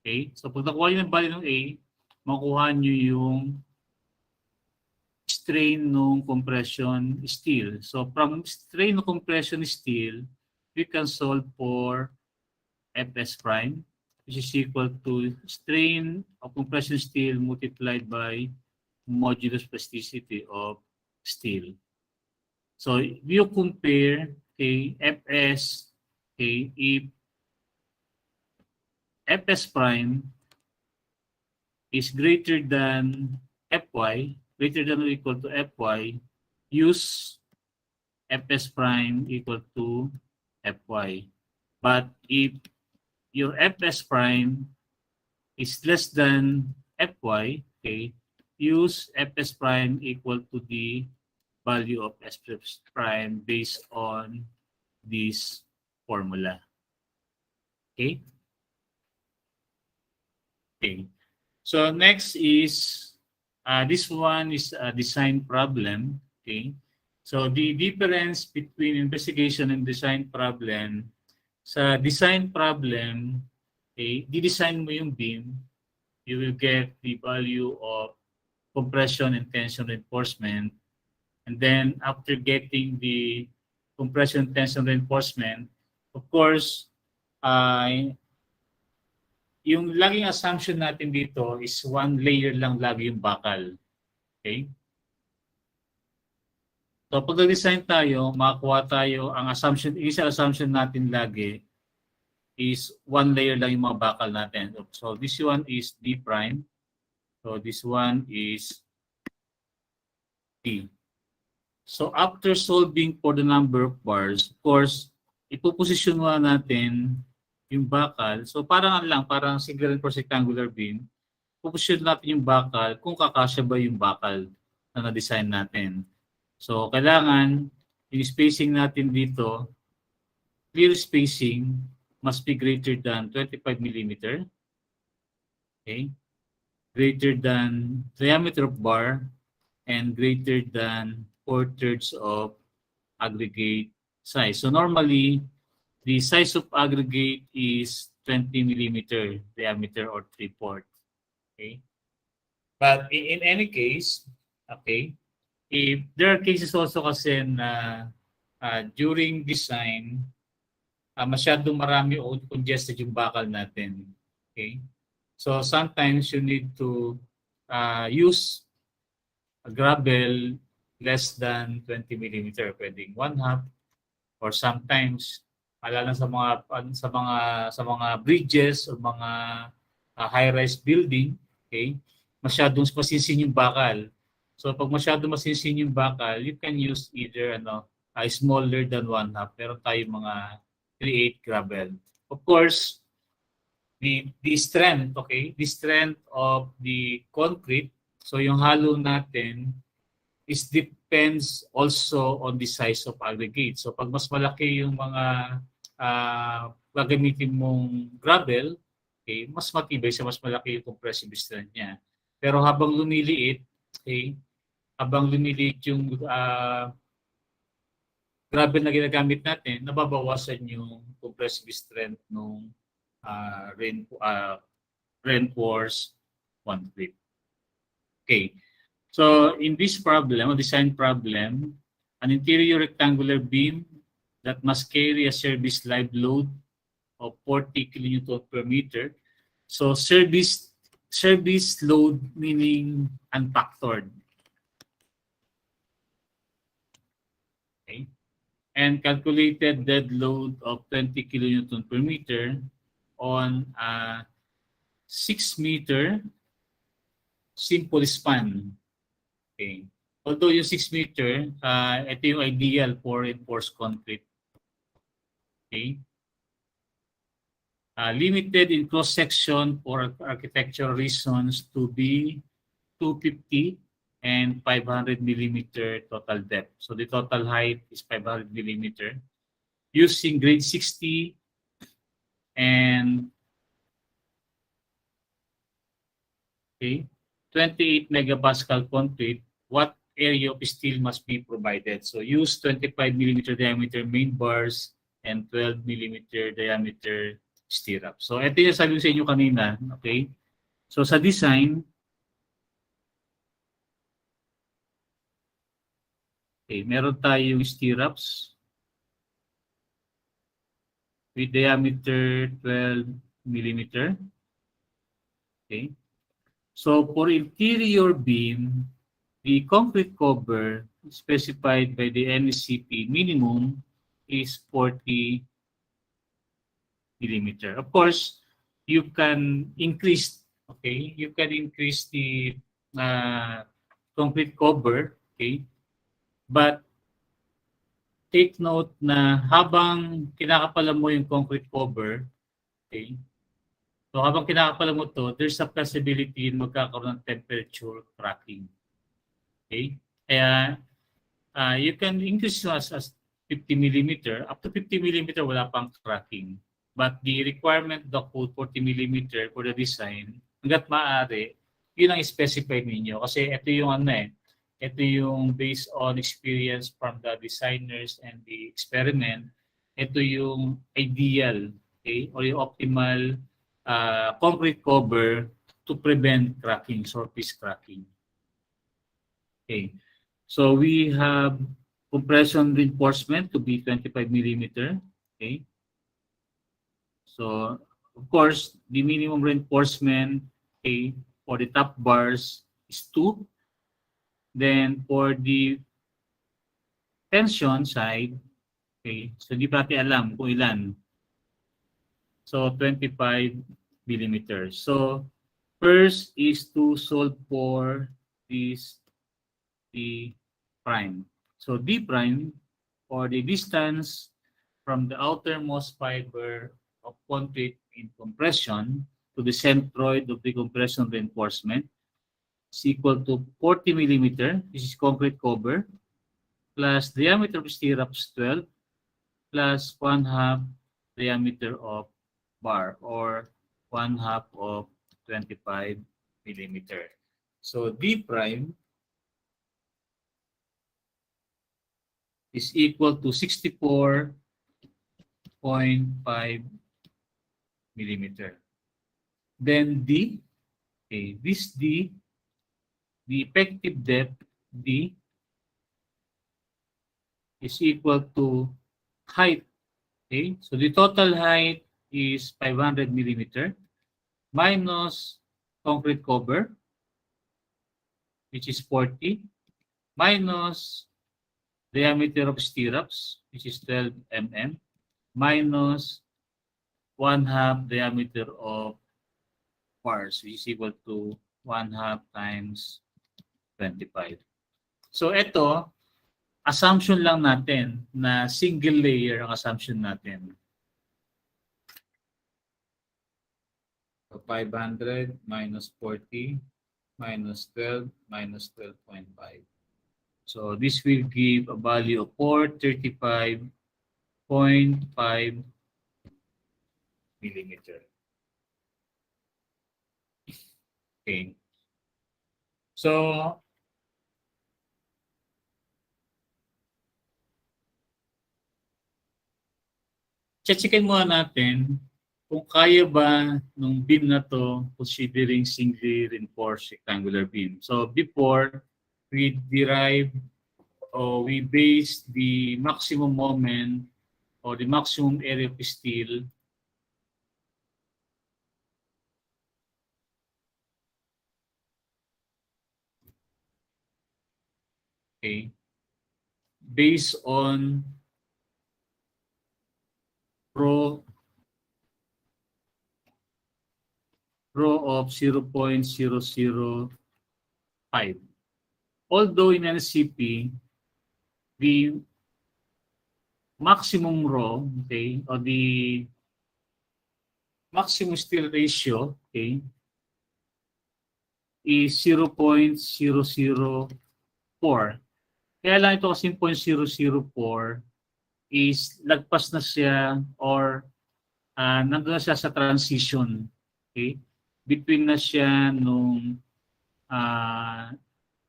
Okay? So, pag nakuha nyo ng value ng A, makuha nyo yung strain ng compression steel. So, from strain ng compression steel, we can solve for Fs prime, which is equal to strain of compression steel multiplied by modulus plasticity of steel. So, if you compare, okay, Fs, okay, if Fs prime is greater than Fy, greater than or equal to Fy, use Fs prime equal to Fy. But if your Fs prime is less than Fy, okay, use Fs prime equal to the value of S prime based on this formula. Okay? Okay. So next is, this one is a design problem. Okay? So the difference between investigation and design problem, sa design problem, okay, di-design mo yung beam, you will get the value of compression and tension reinforcement. And then after getting the compression tension reinforcement, of course, yung laging assumption natin dito is one layer lang lagi yung bakal. Okay? So pag nag-design tayo, makakuha tayo, ang assumption, isa assumption natin lagi is one layer lang yung mga bakal natin. So this one is D prime. So this one is D. So after solving for the number of bars, of course, ipoposition mo natin yung bakal. So parang single reinforced rectangular beam, ipoposition natin yung bakal kung kakasya ba yung bakal na na-design natin. So kailangan yung spacing natin dito, clear spacing must be greater than 25 mm. Okay? Greater than diameter of bar and greater than 4/3 of aggregate size. So normally, the size of aggregate is 20 millimeter diameter or 3/4. Okay? But in any case, okay, if there are cases also kasi na during design, masyadong marami o congested yung bakal natin. Okay? So sometimes you need to use a gravel less than 20 millimeter, pwedeng 1/2, or sometimes alala sa mga bridges o mga high-rise building, okay, masyadong masinsin yung bakal. So pag masyadong masinsin yung bakal, you can use either smaller than 1/2. Meron tayong mga 3/8 gravel. Of course, the strength, okay, the strength of the concrete, so yung hollow natin is depends also on the size of aggregate. So pag mas malaki yung mga gagamitin mong gravel, okay, mas matibay siya, mas malaki yung compressive strength niya. Pero habang lumiliit, okay, habang lumiliit yung gravel na ginagamit natin, nababawasan yung compressive strength ng reinforced concrete. Okay. So in this problem, a design problem, an interior rectangular beam that must carry a service live load of 40 kilonewton per meter. So service load meaning unfactored. Okay. And calculated dead load of 20 kilonewton per meter on a 6 meter simple span. Okay. Although yung 6 meter, ito yung ideal for reinforced concrete. Okay. Limited in cross-section for architectural reasons to be 250 and 500 millimeter total depth. So the total height is 500 millimeter. Using grade 60 and 28 megapascal concrete, what area of steel must be provided? So use 25 millimeter diameter main bars and 12 millimeter diameter stirrup. So ito yung sabi ko sa inyo kanina. Okay? So sa design, meron tayong stirrups with diameter 12 millimeter. Okay? So for interior beam, the concrete cover specified by the NSCP minimum is 40 millimeter. Of course, you can increase, you can increase the concrete cover, but take note na habang kinakapalan mo yung concrete cover, so habang kinakapalan mo to, there's a possibility na magkakaroon ng temperature cracking. Okay? Kaya you can increase as 50 millimeter. Up to 50 millimeter, wala pang cracking. But the requirement of the code 40 millimeter for the design, hanggat maaari, yun ang specified ninyo. Kasi ito yung ito yung based on experience from the designers and the experiment, ito yung ideal, or yung optimal concrete cover to prevent cracking, surface cracking. Okay. So we have compression reinforcement to be 25 millimeter. Okay. So of course, the minimum reinforcement for the top bars is 2. Then for the tension side, so di pa natin alam kung ilan. So 25 millimeters. So first is to solve for this D prime. So D prime, or the distance from the outermost fiber of concrete in compression to the centroid of the compression reinforcement is equal to 40 millimeter. This is concrete cover, plus diameter of stirrups 12, plus 1/2 diameter of bar, or 1/2 of 25 millimeter. So D prime is equal to 64.5 millimeter. Then D, this D, the effective depth D is equal to height. So the total height is 500 millimeter minus concrete cover, which is 40, minus diameter of stirrups, which is 12 mm, minus 1/2 diameter of bars, which is equal to 1/2 times 25. So ito, assumption lang natin na single layer ang assumption natin. So 500 minus 40 minus 12 minus 12.5. So this will give a value of 435.5 millimeter. Okay. So checkin muna natin kung kaya ba nung beam na to considering singly reinforced rectangular beam. So before, we derive or we base the maximum moment or the maximum area of steel based on rho of 0.00 Although in NSCP, the maximum rho, okay, or the maximum still ratio, okay, is 0.004. Kaya lang ito kasi 0.004 is lagpas na siya or nandun na siya sa transition. Okay? Between na siya nung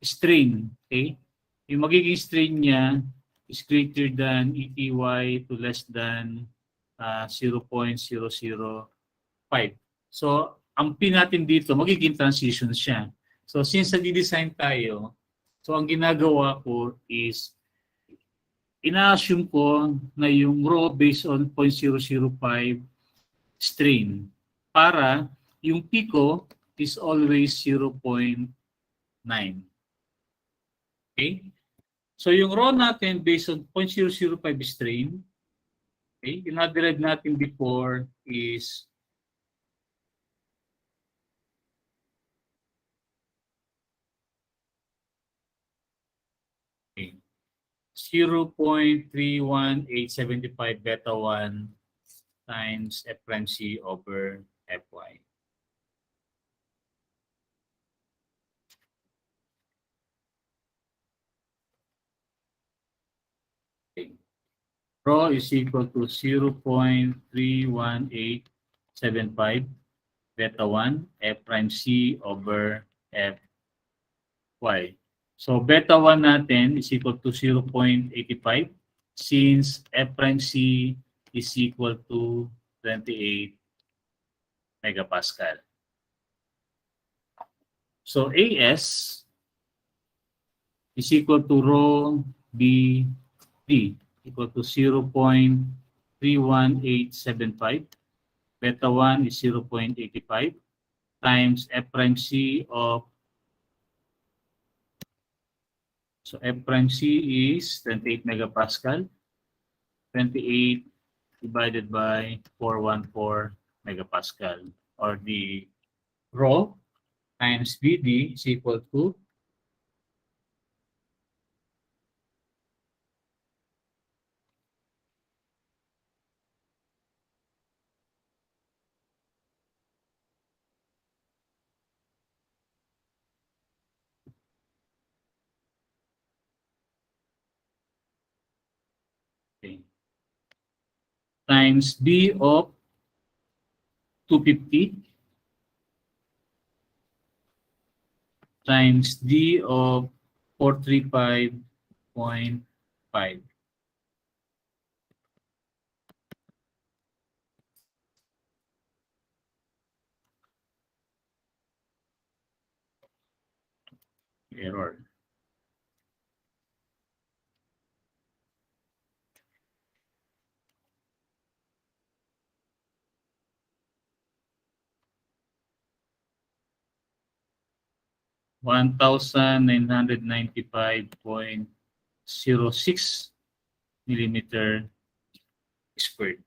strain. Okay? Yung magiging strain niya is greater than ETY to less than 0.005. So, ang pin natin dito, magiging transition siya. So, since nag-design tayo, so ang ginagawa ko is ina-assume ko na yung rho based on 0.005 strain para yung pico is always 0.9. Okay? So yung rho natin based on 0.005 strain, okay, yung na-derive natin before is okay, 0.31875 beta 1 times F prime C over Fy. Okay. Rho is equal to 0.31875 beta 1 F prime C over Fy. So beta 1 natin is equal to 0.85 since F prime C is equal to 28 megapascal. So AS is equal to rho BD equal to 0.31875. Beta 1 is 0.85 times F prime C of, so F prime C is 28 megapascal. 28 divided by 414 megapascal, or the rho times BD is equal to okay, times B of 250 times D of 435.5. Error. (1,995.06 millimeter squared).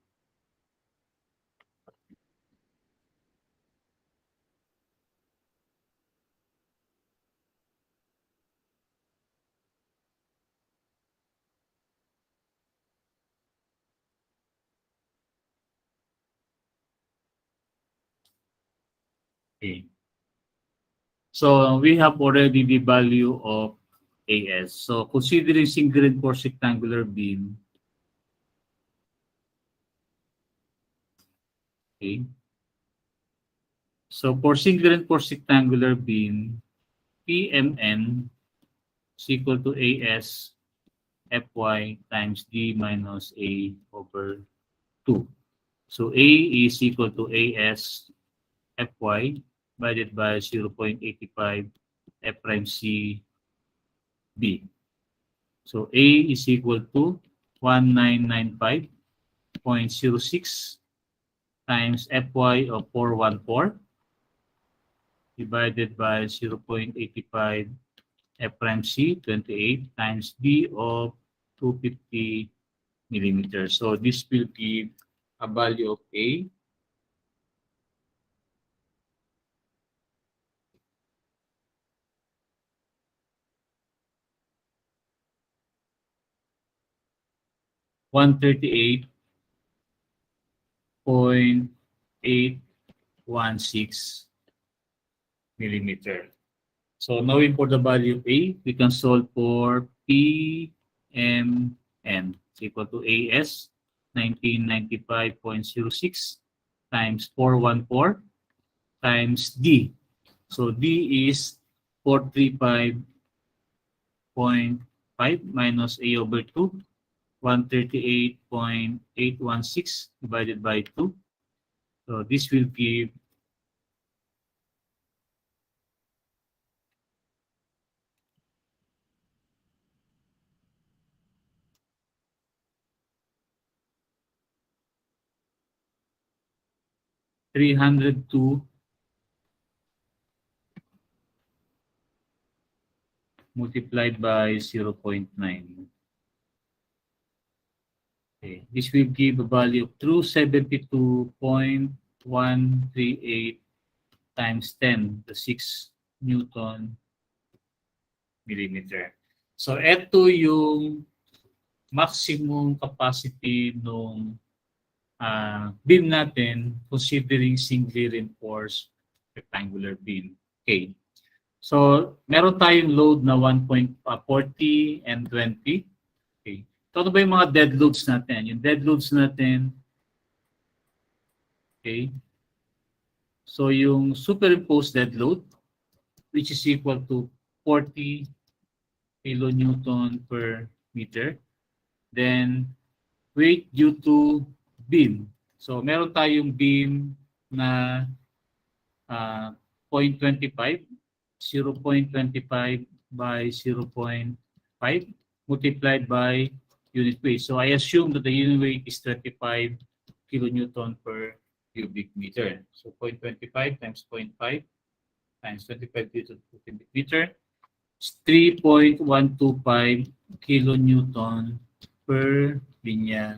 Okay. So we have already the value of AS. So considering single reinforced rectangular beam, okay. So for single reinforced rectangular beam, PMN is equal to AS Fy times D minus A over 2. So A is equal to AS Fy divided by 0.85 F prime C B. So A is equal to 1995.06 times Fy of 414 divided by 0.85 F prime C 28 times D of 250 millimeters. So this will give a value of A 138.816 millimeter. So knowing for the value of A, we can solve for PMN is equal to AS 1995.06 times 414 times D. So D is 435.5 minus A over 2, 138.816 divided by 2. So this will give 302 multiplied by 0.9. Okay. This will give a value of 272.138 times 10 to 6 Newton millimeter. So ito yung maximum capacity ng beam natin considering singly reinforced rectangular beam. Okay. So meron tayong load na 1.40 and 20. Okay. So ano ba yung mga dead loads natin? Yung dead loads natin, okay. So yung superimposed dead load, which is equal to 40 kilonewton per meter. Then weight due to beam. So meron tayong beam na 0.25, 0.25 by 0.5 multiplied by unit weight. So I assume that the unit weight is 25 kilonewton per cubic meter. So 0.25 times 0.5 times 25 cubic meter is 3.125 kilonewton per linear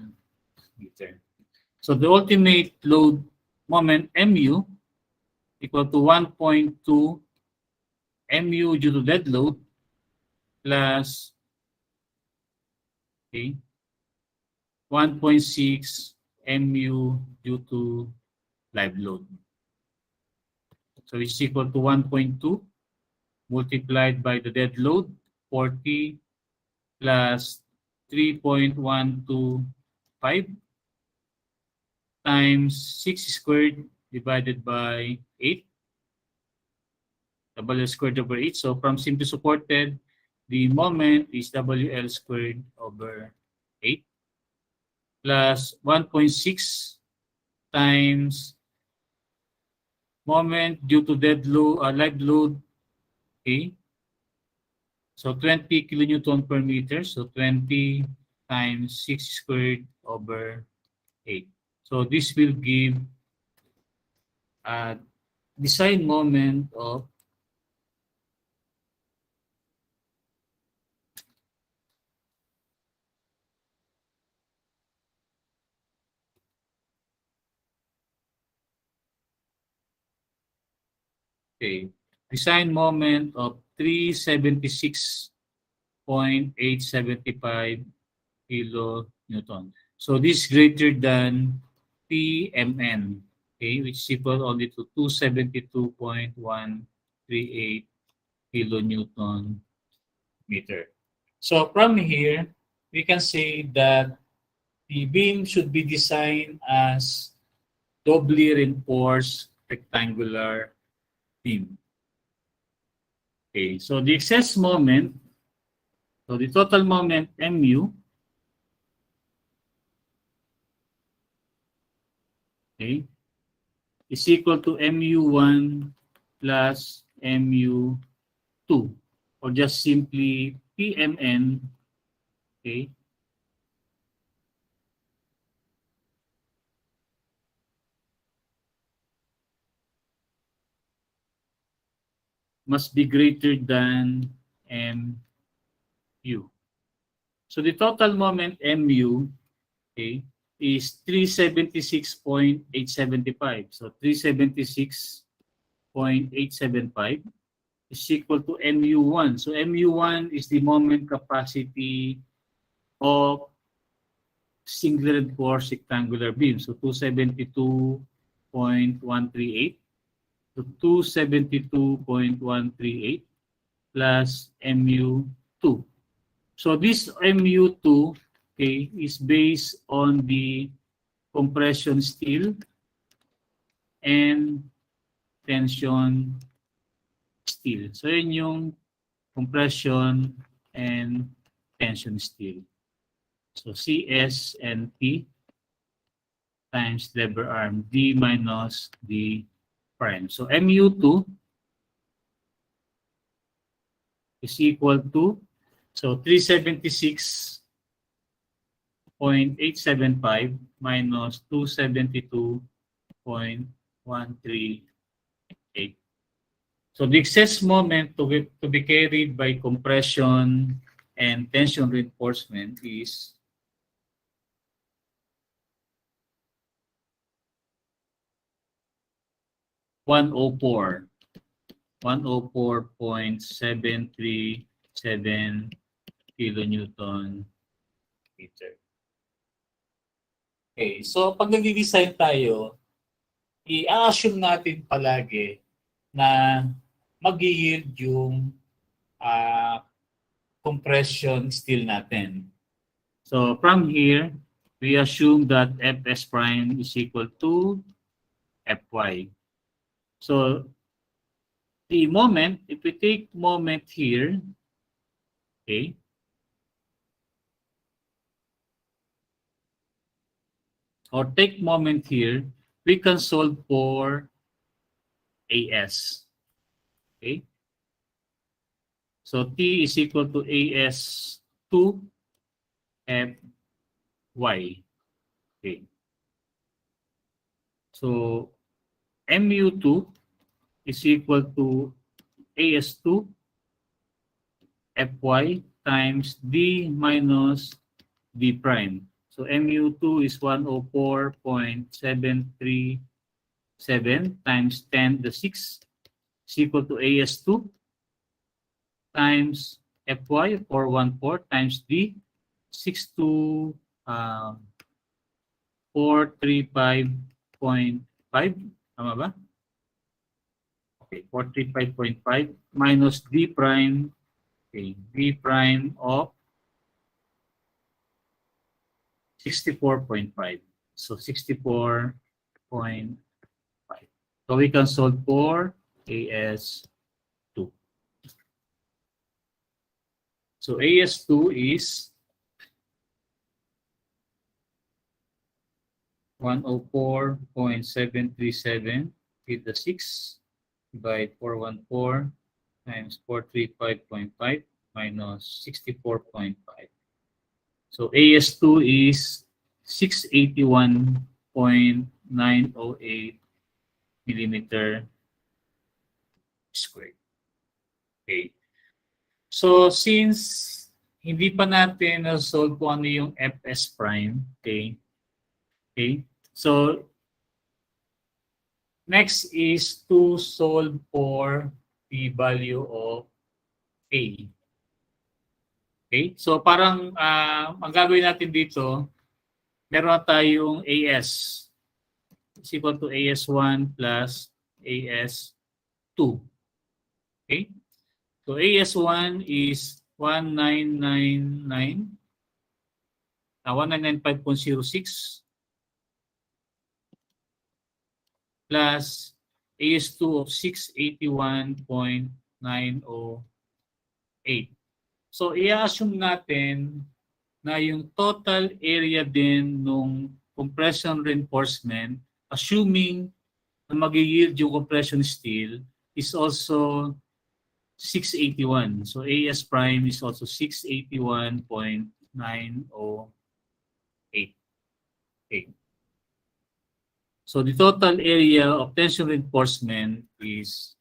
meter. So the ultimate load moment MU equal to 1.2 MU due to dead load plus 1.6 MU due to live load. So it's equal to 1.2 multiplied by the dead load, 40 plus 3.125 times 6 squared divided by 8. WL squared over 8. So from simply supported, the moment is WL squared over 8 plus 1.6 times moment due to dead load, live load, okay. So 20 kilonewton per meter. So 20 times 6 squared over 8. So this will give a design moment of design moment of 376.875 kilonewton. So this is greater than PMN, okay, which is equal only to 272.138 kilonewton meter. So from here, we can say that the beam should be designed as doubly reinforced rectangular beam. Okay, so the excess moment, so the total moment MU, okay, is equal to MU1 plus MU2, or just simply PMN, okay, must be greater than MU. So the total moment MU, okay, is 376.875. So 376.875 is equal to MU1. So MU1 is the moment capacity of single reinforced rectangular beam. So 272.138 to 272.138 plus MU2. So this MU2, okay, is based on the compression steel and tension steel. So yun yung compression and tension steel. So CS and P times lever arm D minus D prime. So MU2 is equal to, so 376.875 minus 272.138. So the excess moment to be carried by compression and tension reinforcement is 104. 104.737 kilonewton meter. Okay, so pag nag-design tayo, i-assume natin palagi na mag-yield yung compression steel natin. So from here, we assume that Fs prime is equal to Fy. So the moment, if we take moment here, okay, or take moment here, we can solve for AS. Okay. So T is equal to AS2 Fy. Okay. So MU2 is equal to AS2 Fy times D minus D prime. So MU2 is 104.737 times 10 to the 6 is equal to AS2 times Fy 414 times D 62 435.5. Tama ba? Okay, 435.5 minus D prime. Okay, D prime of 64.5. So 64.5. So we can solve for AS2. So AS2 is 104.737 with the 6 divide 414 times 435.5 minus 64.5. So AS2 is 681.908 millimeter squared. Okay. So since hindi pa natin na-solve kung ano yung Fs prime, okay? Okay. So next is to solve for the value of A. Okay? So parang ang gagawin natin dito, meron tayong AS is equal to AS1 plus AS2. Okay? So AS1 is 1995.06 plus AS2 of 681.908. So i-assume natin na yung total area din nung compression reinforcement, assuming na mag-yield yung compression steel, is also 681. So AS prime is also 681.908. Okay. So the total area of tension reinforcement is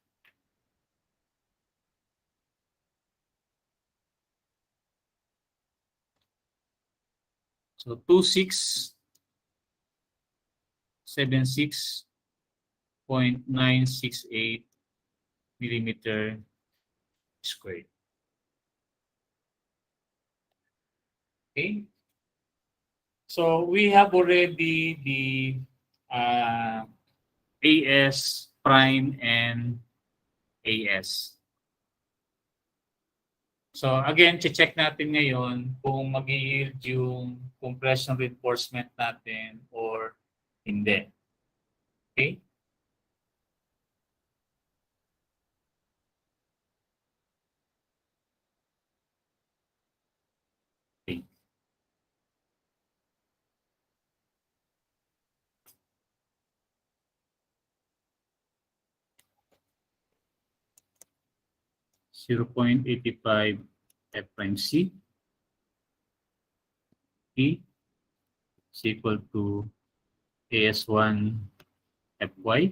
so 2676.968 millimeter squared. Okay. So we have already the AS prime and AS. So again, check natin ngayon kung mag-yield yung compression reinforcement natin or hindi. Okay? Okay. .85 F prime C P is equal to AS1 FY.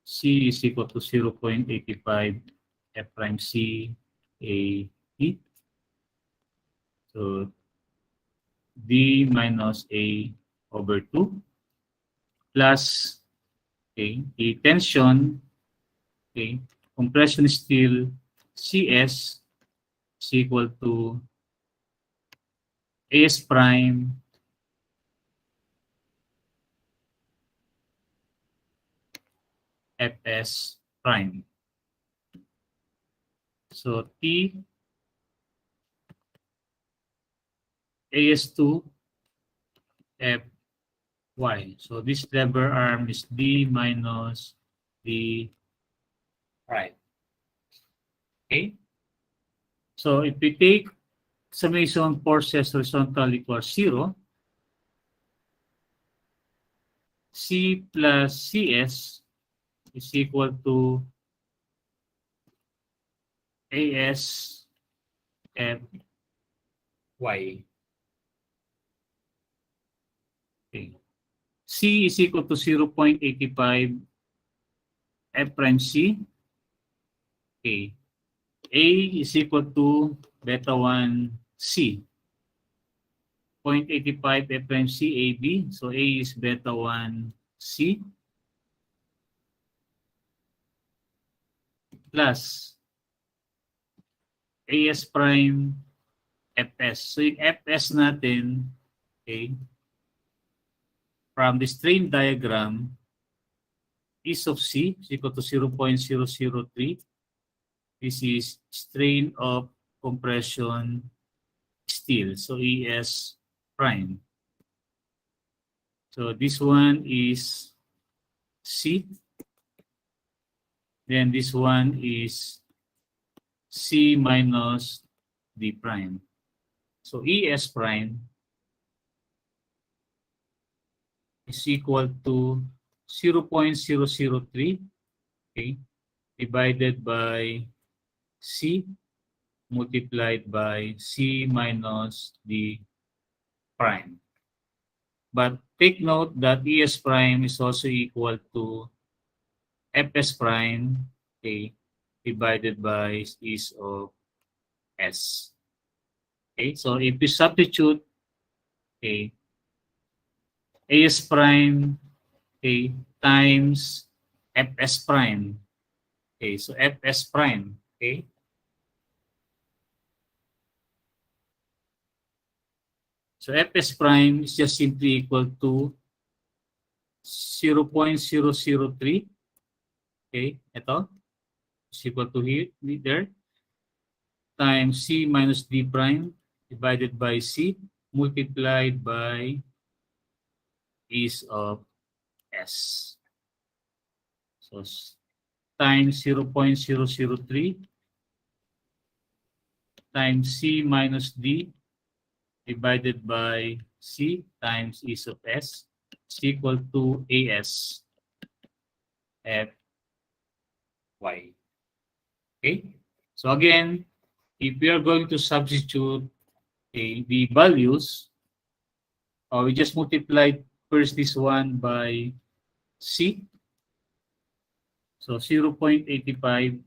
C is equal to 0.85 F prime C A P. So D minus A over 2 plus okay, the tension, okay, compression steel CS is equal to AS prime FS prime. So T AS2 FY. So this lever arm is D minus D prime. Okay? So if we take summation forces horizontal equals 0, C plus CS is equal to AS FY. Okay. C is equal to 0.85 F prime C. Okay. A is equal to beta 1 C. 0.85 F prime C AB. So A is beta 1 C plus AS prime FS. So yung FS natin, okay, from the strain diagram, is of C is equal to 0.003. This is strain of compression steel. So ES prime. So this one is C. Then this one is C minus D prime. So ES prime is equal to 0.003, okay, divided by C multiplied by C minus D prime. But take note that ES prime is also equal to FS prime, okay, divided by is of S. Okay, so if we substitute, okay, AS prime, okay, times FS prime. Okay, so FS prime, okay. So FS prime is just simply equal to 0.003. Okay, ito. Is equal to here, there, times C minus D prime divided by C multiplied by is of S. So times 0.003 times C minus D divided by C times E of S is equal to AS F Y. Okay? So again, if we are going to substitute the values, we just multiply first this one by C. So 0.85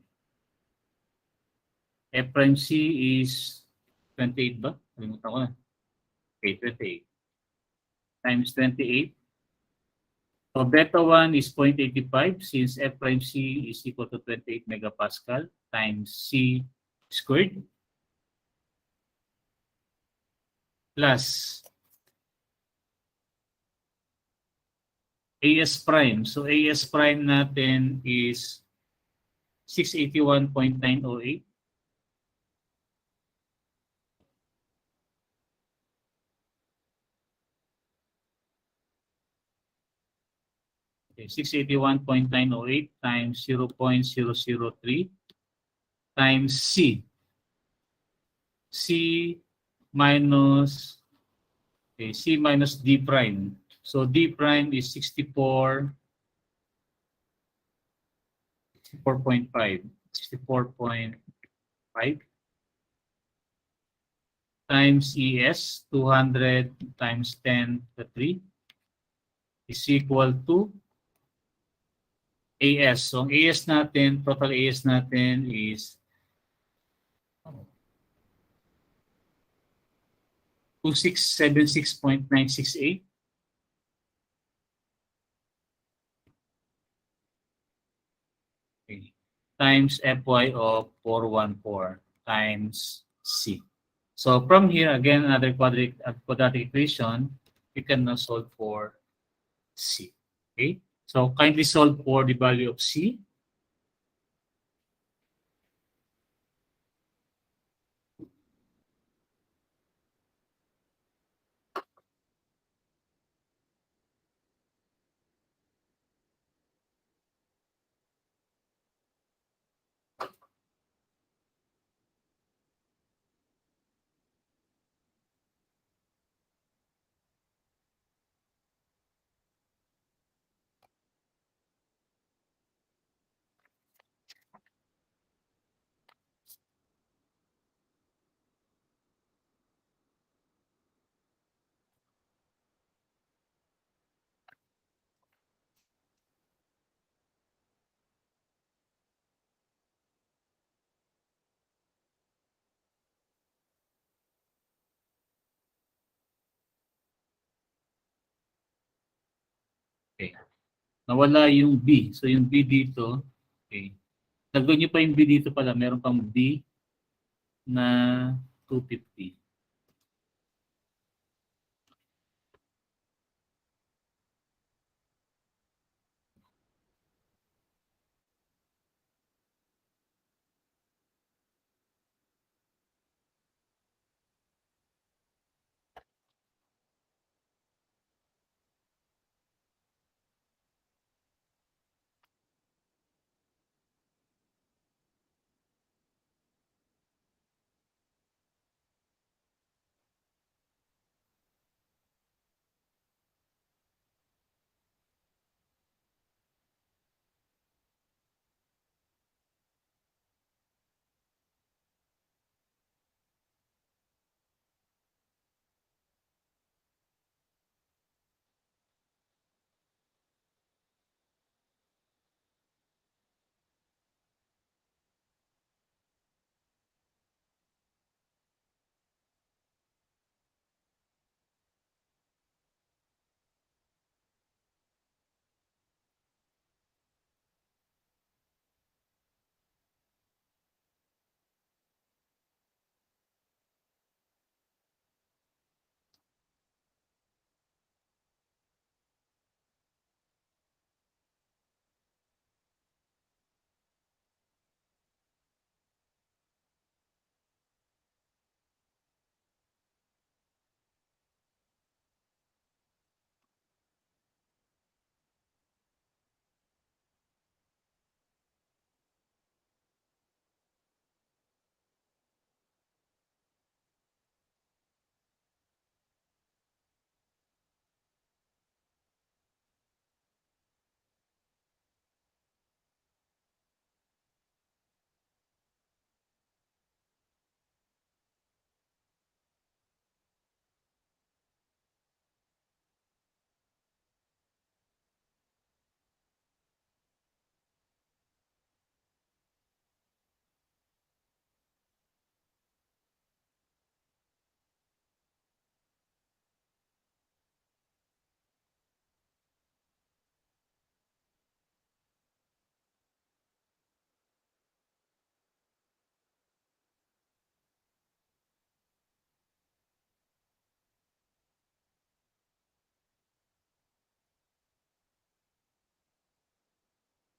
F prime C is 28 ba? Kalimutan ko na. Okay, 28. Times 28. So beta 1 is 0.85 since F prime C is equal to 28 megapascal times C squared. plus AS prime. So AS prime natin is 681.908. Okay, 681.908 times 0.003 times C. C minus, okay, C minus D prime. So D prime is 64.5. 64.5 times ES, 200 times 10 to the 3 is equal to AS. So ang AS natin, total AS natin is 2676.968 okay, times FY of 414 times C. So from here, again, another quadratic equation, we can now solve for C. Okay? So kindly solve for the value of C. Okay. Nawala yung B. So yung B dito, okay. Dagdag nyo pa yung B dito pala. Meron pang B na 250.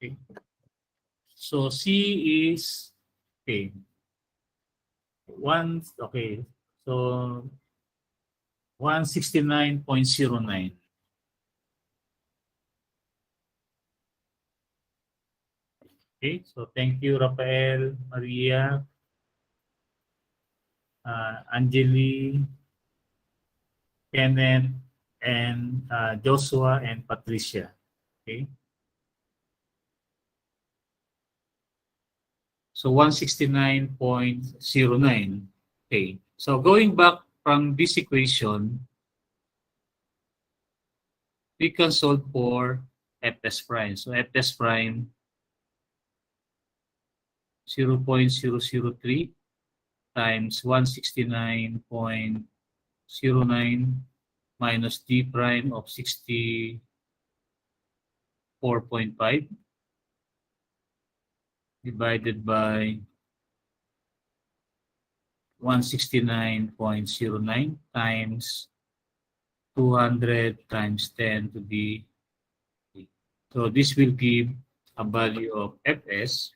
Okay. So C is, okay, so 169.09. Okay, so thank you, Rafael, Maria, Angeli, Kenneth, and Joshua and Patricia. Okay. So 169.09. Okay. So going back from this equation, we can solve for Fs prime. So Fs prime 0.003 times 169.09 minus d prime of 64.5 divided by 169.09 times 200 times 10 to the 8. So this will give a value of Fs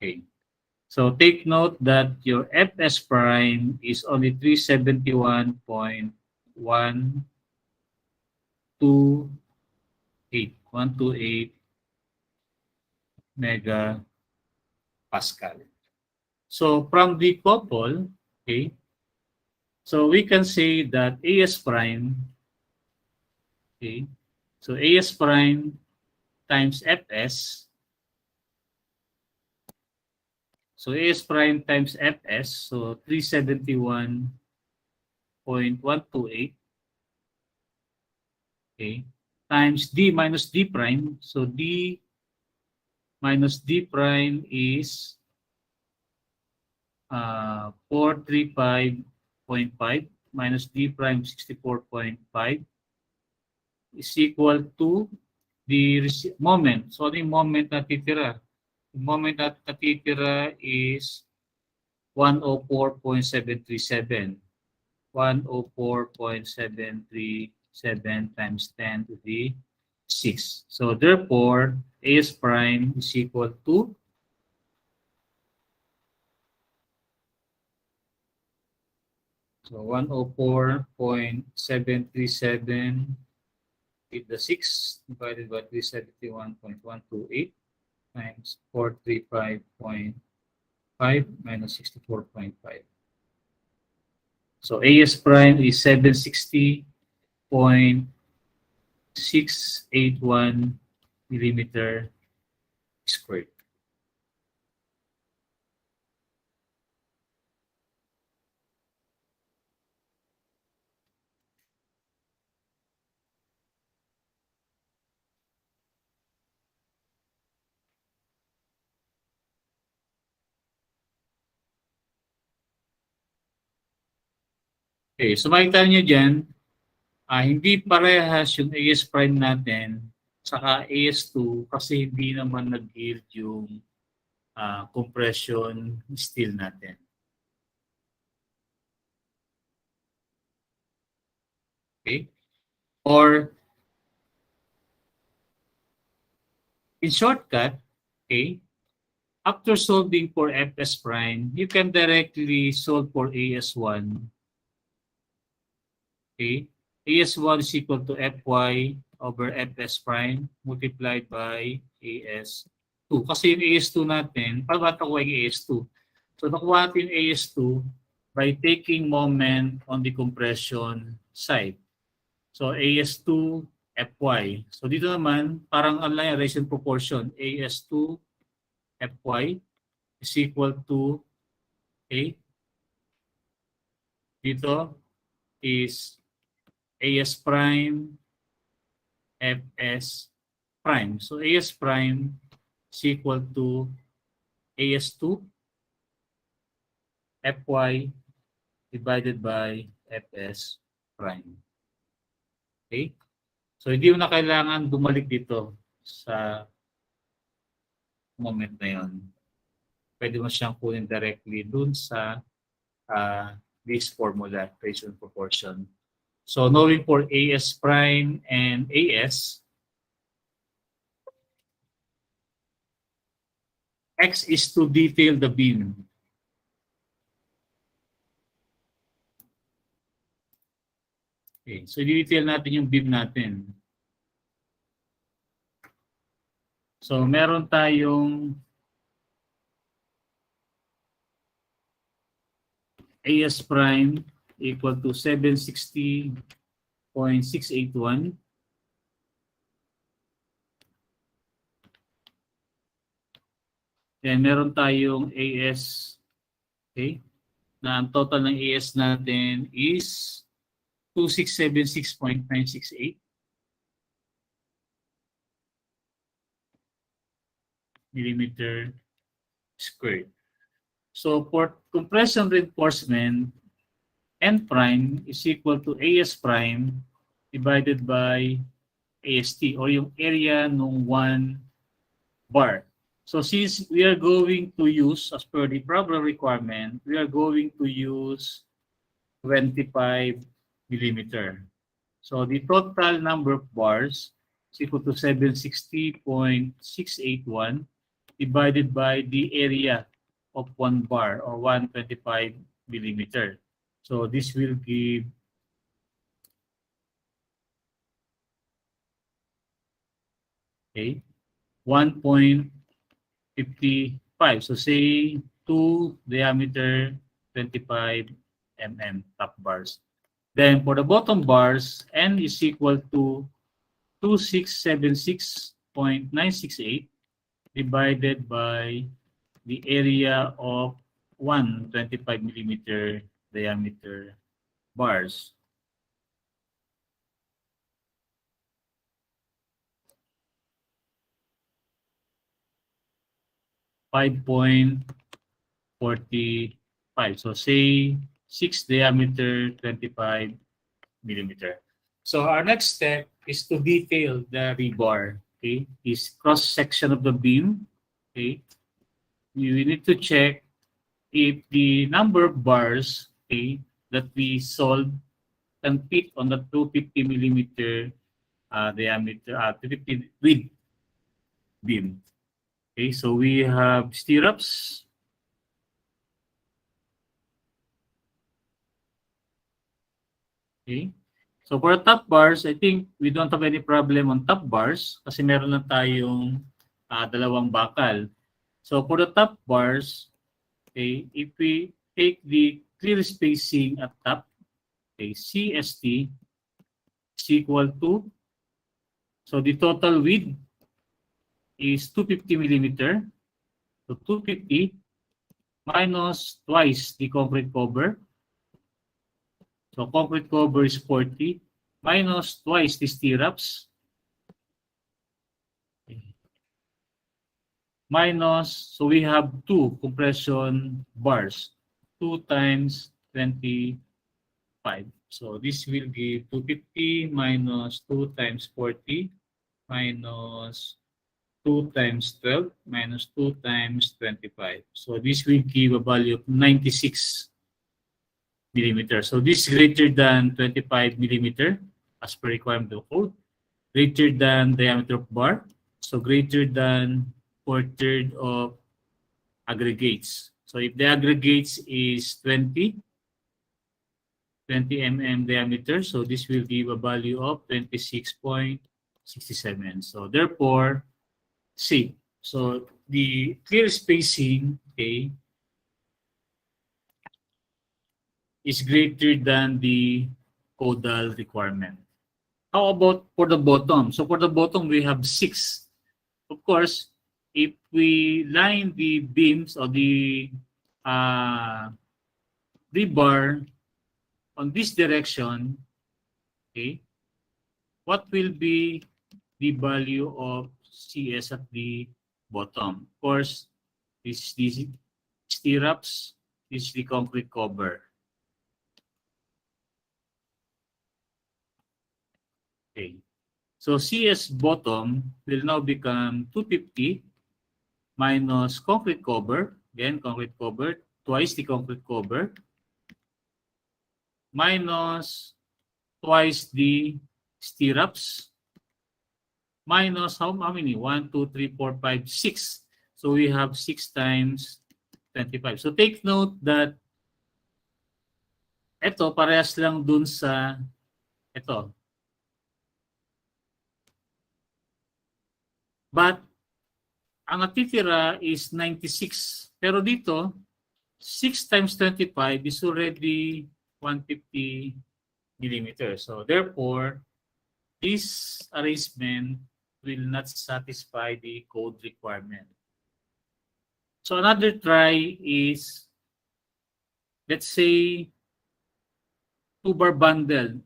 okay. So take note that your Fs prime is only 371.128 megapascal. So from the couple, okay, so we can say that As prime, okay, so As prime times Fs, so As prime times Fs, so 371.128, okay, times D minus D prime, so D minus D prime is 435.5 minus D prime 64.5 is equal to the moment. So ano yung moment na titira? Yung moment na natitira is 104.737. 104.737 times 10 to the 6. So therefore, As prime is equal to so 104.737 with the 6 divided by 371.128 times 435.5 minus 64.5. So As prime is 760.681 millimeter squared. Okay, so makikita nyo dyan, hindi parehas yung As prime natin saka As2 kasi hindi naman nag-yield yung compression steel natin. Okay? Or in shortcut, okay, after solving for Fs prime, you can directly solve for As1. Okay? As1 is equal to Fy over Fs prime multiplied by As2. Kasi yung As2 natin, paano nakuha yung As2? So nakuha natin yung As2 by taking moment on the compression side. So As2 Fy. So dito naman, parang online relation proportion. As2 Fy is equal to A. Dito is As prime Fs prime. So As prime is equal to As2 Fy divided by Fs prime. Okay? So hindi mo na kailangan bumalik dito sa moment na yon. Pwede mo siyang kunin directly dun sa this formula, ratio and proportion. So knowing for AS prime and AS, X is to detail the beam. Okay, so detail natin yung beam natin. So meron tayong AS prime equal to 760.681. Then meron tayong AS, okay, na ang total ng AS natin is 2676.968 millimeter squared. So for compression reinforcement, N prime is equal to AS prime divided by AST or yung area ng 1 bar. So since we are going to use, as per the problem requirement, we are going to use 25 millimeter. So the total number of bars is equal to 760.681 divided by the area of 1 bar or 125 millimeter. So this will give okay, 1.55. So say 2 diameter 25 mm top bars. Then for the bottom bars, N is equal to 2676.968 divided by the area of 125 millimeter diameter bars. .45. So say 6 diameter 25 millimeter. So our next step is to detail the rebar. Okay, this cross section of the beam. Okay, we need to check if the number of bars, okay, that we solve can fit on the 250 millimeter diameter, 250 width beam. Okay, so we have stirrups. Okay. So for top bars, I think we don't have any problem on top bars kasi meron lang tayong dalawang bakal. So for the top bars, okay, if we take the clear spacing at top, okay, CST is equal to, so the total width is 250 millimeter. So 250 minus twice the concrete cover. So concrete cover is 40 minus twice the stirrups minus, so we have 2 compression bars, 2 times 25. So this will give 250 minus 2 times 40 minus 2 times 12 minus 2 times 25. So this will give a value of 96 millimeter. So this is greater than 25 millimeter as per requirement of code, greater than diameter of bar, so greater than 1/3 of aggregates. So if the aggregates is 20 mm diameter, so this will give a value of 26.67. So therefore, C. So the clear spacing, okay, is greater than the codal requirement. How about for the bottom? So for the bottom, we have 6. Of course, if we line the beams or the rebar on this direction, okay, what will be the value of CS at the bottom? Of course, this is the stirrups, this is the concrete cover. Okay. So CS bottom will now become 250 minus concrete cover, again, concrete cover, twice the concrete cover, minus twice the stirrups, minus how many? 1, 2, 3, 4, 5, 6. So we have 6 times 25. So take note that ito parehas lang dun sa ito. But ang natitira is 96. Pero dito, 6 times 25 is already 150 millimeters. So therefore, this arrangement will not satisfy the code requirement. So another try is, let's say, 2-bar bundle.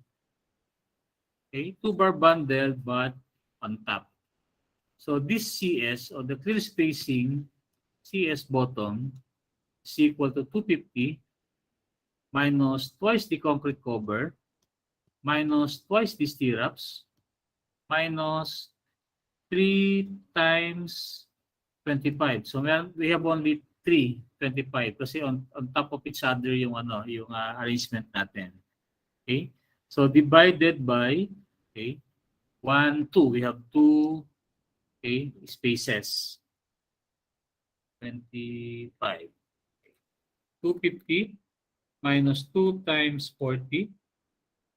Okay, 2-bar bundle but on top. So this CS, or the clear spacing CS bottom, is equal to 250 minus twice the concrete cover, minus twice the stirrups, minus 3 times 25. So we have only 3, 25 kasi on top of each other yung yung arrangement natin. Okay? So divided by 1, 2. We have 2 spaces. 25. 250 minus 2 times 40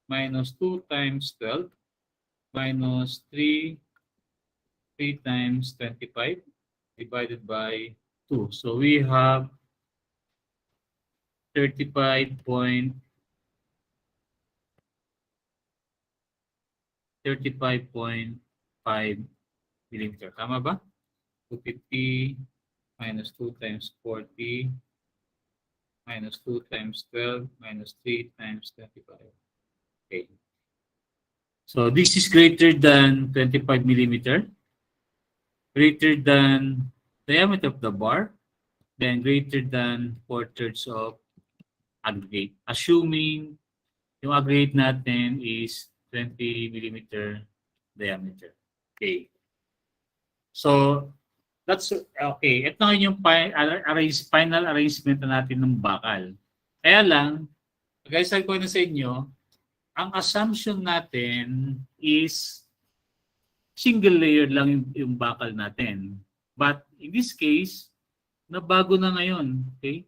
minus 2 times 12 minus 3 times 25 divided by 2. So we have 35.5 millimeter. Tama ba? 250 minus 2 times 40 minus 2 times 12 minus 3 times 25. Okay. So this is greater than 25 millimeter, greater than diameter of the bar, then greater than 4/3 of aggregate. Assuming yung aggregate natin is 20 millimeter diameter. Okay. So that's okay. Ito yung final arrangement na natin ng bakal. Kaya lang, guys, sabi ko na sa inyo, ang assumption natin is single layer lang yung bakal natin. But in this case, nabago na ngayon. Okay?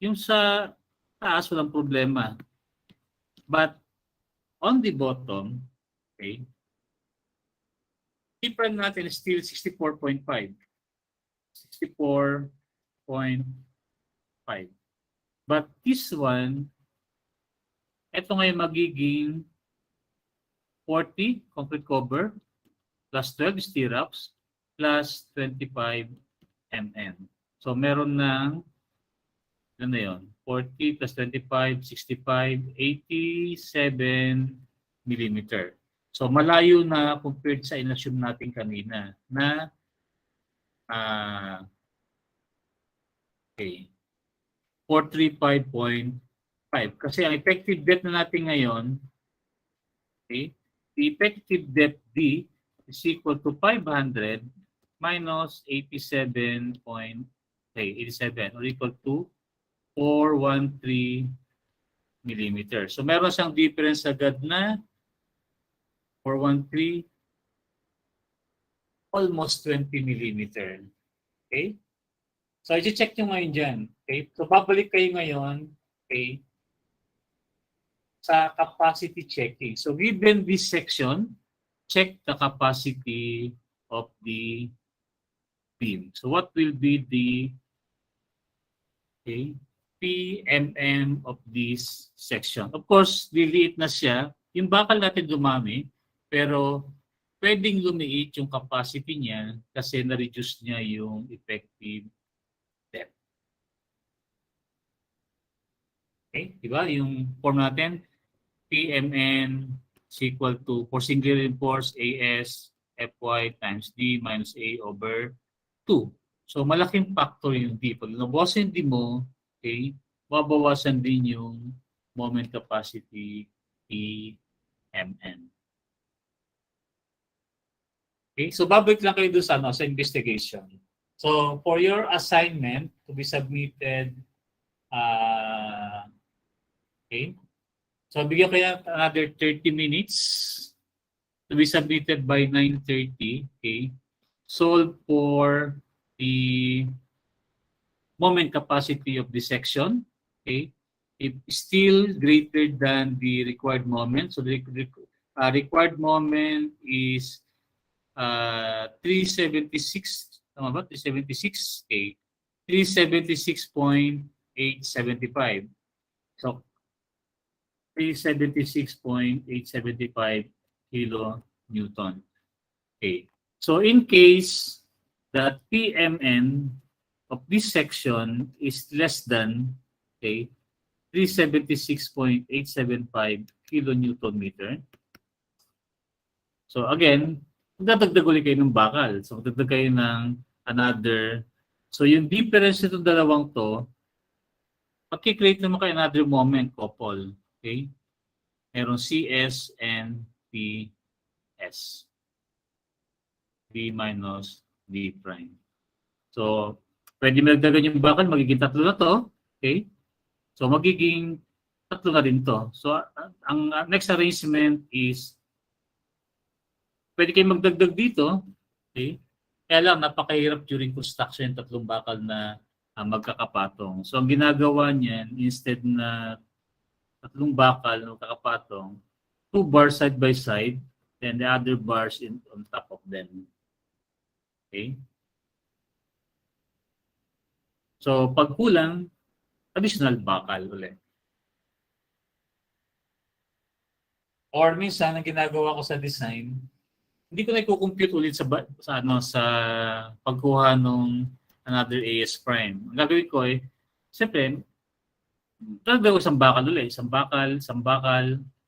Yung sa taas, walang problema. But on the bottom, okay, different natin is still 64.5. 64.5. But this one, ito ngayon magiging 40 concrete cover plus 12 stirrups plus 25 mm. So meron ng ano na yun? 40 plus 25, 65, 87 millimeter. So malayo na compared sa inassume natin kanina na okay, 435.5. Kasi ang effective depth na natin ngayon, okay, the effective depth D is equal to 500 minus 87 or equal to 413 millimeter. So meron siyang difference agad na 413 almost 20 millimeter. Okay? So i-check nyo ngayon dyan. Okay? So babalik kayo ngayon, okay, sa capacity checking. So given this section, check the capacity of the beam. So what will be the PMM of this section? Of course, liliit na siya. Yung bakal natin dumami, pero pwedeng lumiit yung capacity niya kasi na-reduce niya yung effective depth. Okay, di ba? Yung form natin, PMN is equal to, for single reinforced, AS Fy times D minus A over 2. So malaking factor yung D. Pag nabawasan din mo, okay, mabawasan din yung moment capacity PMN. Okay, so babalik lang kayo doon sa investigation. So for your assignment to be submitted, okay. So bigyan kayo another 30 minutes to be submitted by 9:30. Okay. Solve for the moment capacity of the section. Okay. If still greater than the required moment, so the required moment is 376, tama ba? 376, okay. 376.875. So 376.875 kilonewton. Okay. So in case that PMN of this section is less than, okay, 376.875 kilonewton meter. So again, magdadagdag ulit kayo ng bakal. So magdadagdag kayo ng another. So yung difference nitong dalawang to, magkikreate naman kayo another moment couple. Okay? Meron CS and PS. D minus D prime. So, pwede magdagan yung bakal, magiging tatlo na to. Okay? So, magiging tatlo na rin to. So, ang next arrangement is pwede kayo magdagdag dito. Okay? Kaya lang, napakahirap during construction yung tatlong bakal na magkakapatong. So, ang ginagawa niyan, instead na tatlong bakal na magkakapatong, 2 bars side by side, then the other bars on top of them. Okay? So, pag kulang, additional bakal ulit. Or minsan, ang ginagawa ko sa design, hindi ko na i-compute ulit sa pagkuha ng another AS prime. Ang gagawin ko siyempre, gagawin ko isang bakal ulit. Isang bakal,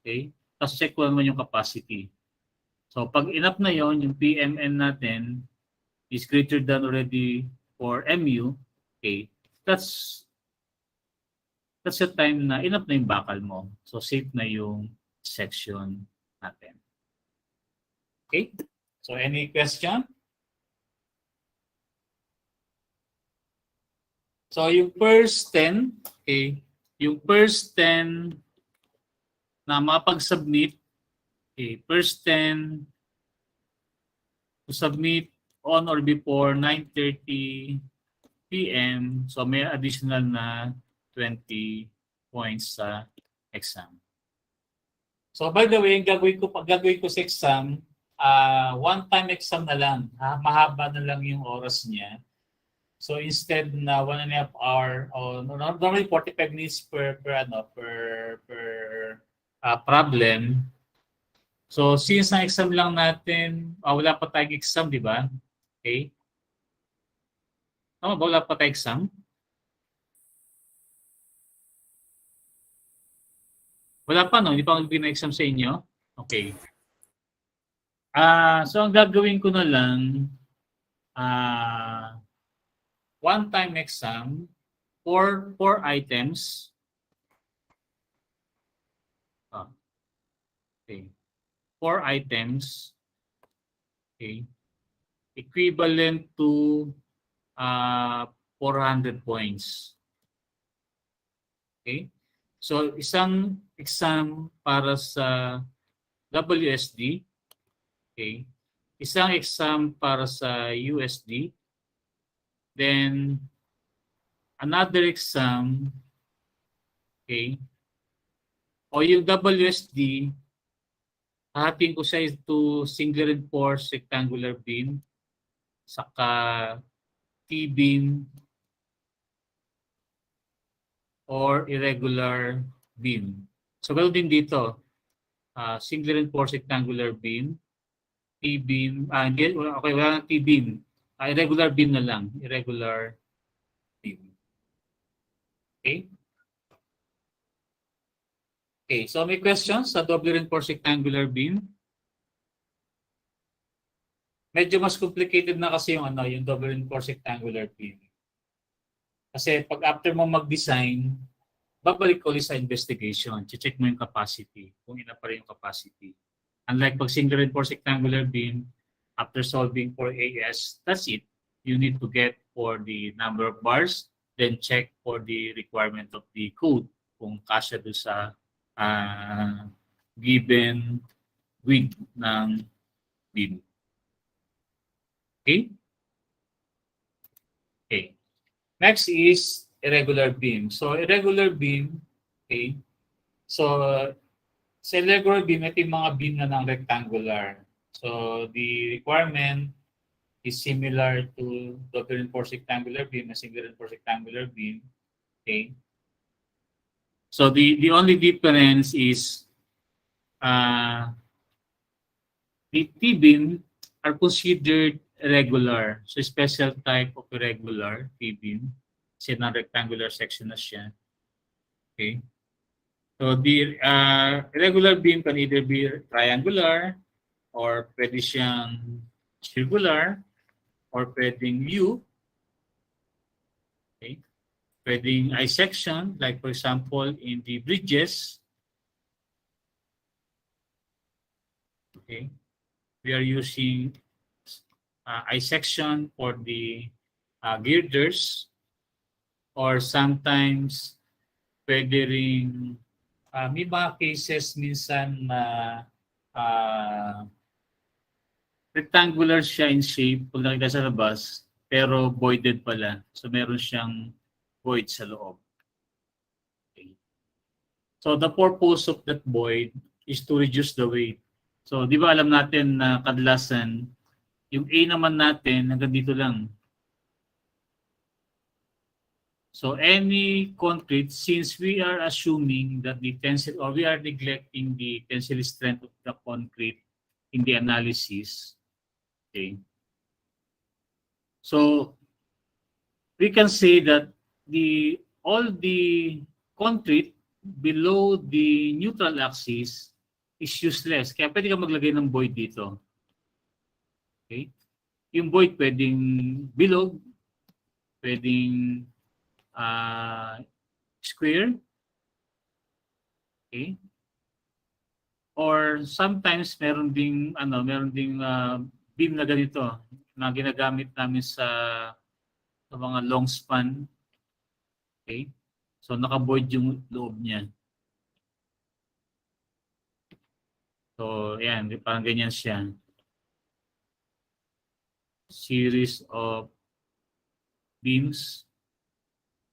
okay? Tapos check ko naman yung capacity. So, pag enough na yon, yung PMN natin is greater than already for MU, okay? That's the time na enough na yung bakal mo. So, safe na yung section natin. Okay? So, any question? So, yung first 10, okay, yung first 10 na mapag-submit, okay, first 10 to submit on or before 9:30 p.m. So, may additional na 20 points sa exam. So, by the way, pag gagawin ko sa exam, one-time exam na lang. Mahaba na lang yung oras niya. So instead na 1.5 hour or normally 45 minutes per problem. So since na exam lang natin, wala pa tayong exam, di ba? Okay? Tama ba? Wala pa tayong exam? Wala pa, no? Hindi pa ako exam sa inyo? Okay. So ang gagawin ko na lang, one-time exam for 4 items. Okay. 4 items. Okay. Equivalent to 400 points. Okay. So isang exam para sa WSD. Okay. Isang exam para sa USD. Then another exam, okay, o yung WSD, hahatiin ko siya to single reinforced rectangular beam, saka T-beam, or irregular beam. So ganoon din dito, single reinforced rectangular beam, T-beam, okay, wala nang T-beam. Irregular beam na lang. Irregular beam. Okay? Okay, so may questions sa double reinforced rectangular beam? Medyo mas complicated na kasi yung yung double reinforced rectangular beam. Kasi pag after mo mag-design, babalik ulit sa investigation. Check mo yung capacity, kung ina pa rin yung capacity. Unlike pag single reinforced rectangular beam, after solving for AS, that's it. you need to get for the number of bars, then check for the requirement of the code kung kasya doon sa given width ng beam. Okay? Okay. Next is irregular beam. So irregular beam, okay? So sa irregular beam, ito yung mga beam na ng rectangular. So the requirement is similar to double reinforced rectangular beam, a single reinforced rectangular beam. Okay. So the only difference is the T-beam are considered irregular. So special type of irregular T-beam. Kasi non-rectangular section na siya. Okay. So the irregular beam can either be triangular or pwede siyang circular or pwedeng U. Okay. Pwedeng I-section, like for example in the bridges. Okay. We are using I-section for the girders, or sometimes pwede rin may mga cases minsan na rectangular siya in shape kung nakita sa labas, pero voided pala. So meron siyang void sa loob. Okay. So the purpose of that void is to reduce the weight. So di ba alam natin na kadalasan yung A naman natin hanggang dito lang. So any concrete, since we are assuming that the tensile, or we are neglecting the tensile strength of the concrete in the analysis, okay. So we can say that all the concrete below the neutral axis is useless. Kaya pwede ka maglagay ng void dito. Okay? Yung void pwedeng bilog, pwedeng square, okay? Or sometimes meron ding beam na ganito na ginagamit namin sa mga long span. Okay? So naka-void yung loob niya. So ayan, parang ganyan siya. Series of beams.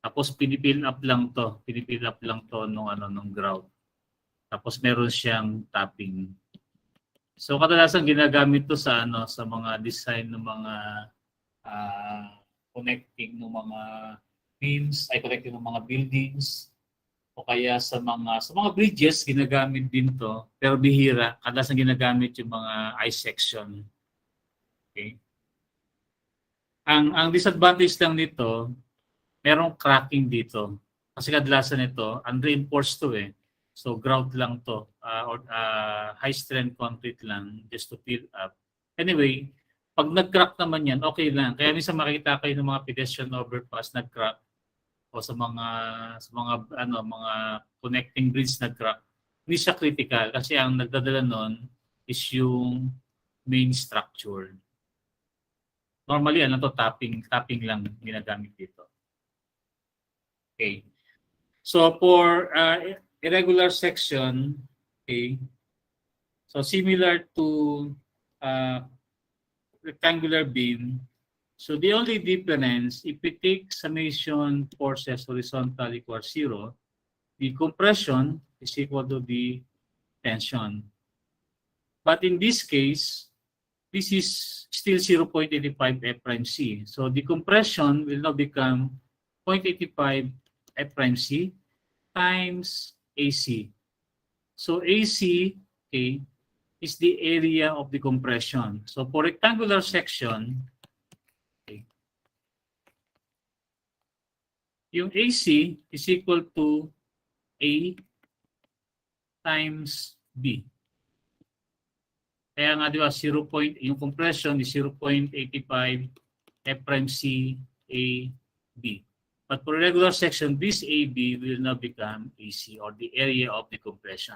Tapos pinipill up lang to nung grout. Tapos meron siyang topping. So kadalasan ginagamit to sa mga design ng mga connecting ng mga beams, connecting ng mga buildings, o kaya sa mga bridges ginagamit din to, pero bihira. Kadalasan ginagamit yung mga I-section. Okay? Ang disadvantage lang nito, merong cracking dito. Kasi kadalasan ito, unreinforced to eh. So grout lang to, or high strength concrete lang, just to fill up. Anyway, pag nag-crack naman yan, okay lang. Kaya minsan makikita kayo ng mga pedestrian overpass nag-crack, o sa mga connecting bridge nag-crack. Hindi siya critical kasi ang nagdadala nun is yung main structure. Normally, tapping lang ginagamit dito. Okay. So for irregular section, okay. So similar to rectangular beam, so the only difference, if we take summation forces horizontal equals 0, the compression is equal to the tension. But in this case, this is still 0.85 F prime C. So the compression will now become 0.85 F prime C times AC. So AC, okay, is the area of the compression. So for rectangular section, okay, yung AC is equal to A times B. Kaya nga, di ba, yung compression is 0.85 F prime C A B. But for regular section, this AB will now become AC, or the area of the compression.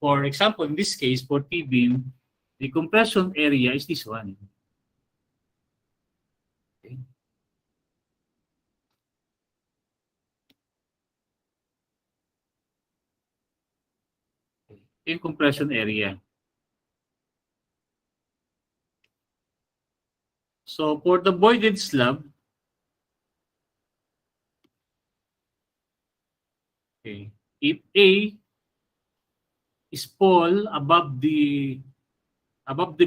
For example, in this case, for T-beam, the compression area is this one. Okay. yung compression area. So for the voided slab, okay, if A is fall above the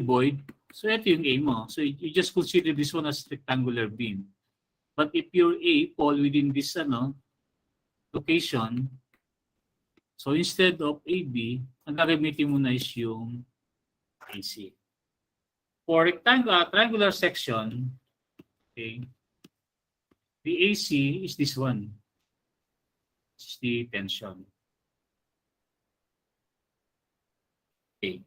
void, so ito yung A mo. So you just consider this one as rectangular beam. But if your A fall within this location, so instead of AB, ang gagamitin mo na is yung AC. For triangular section, okay, the AC is this one. This is the tension. Okay.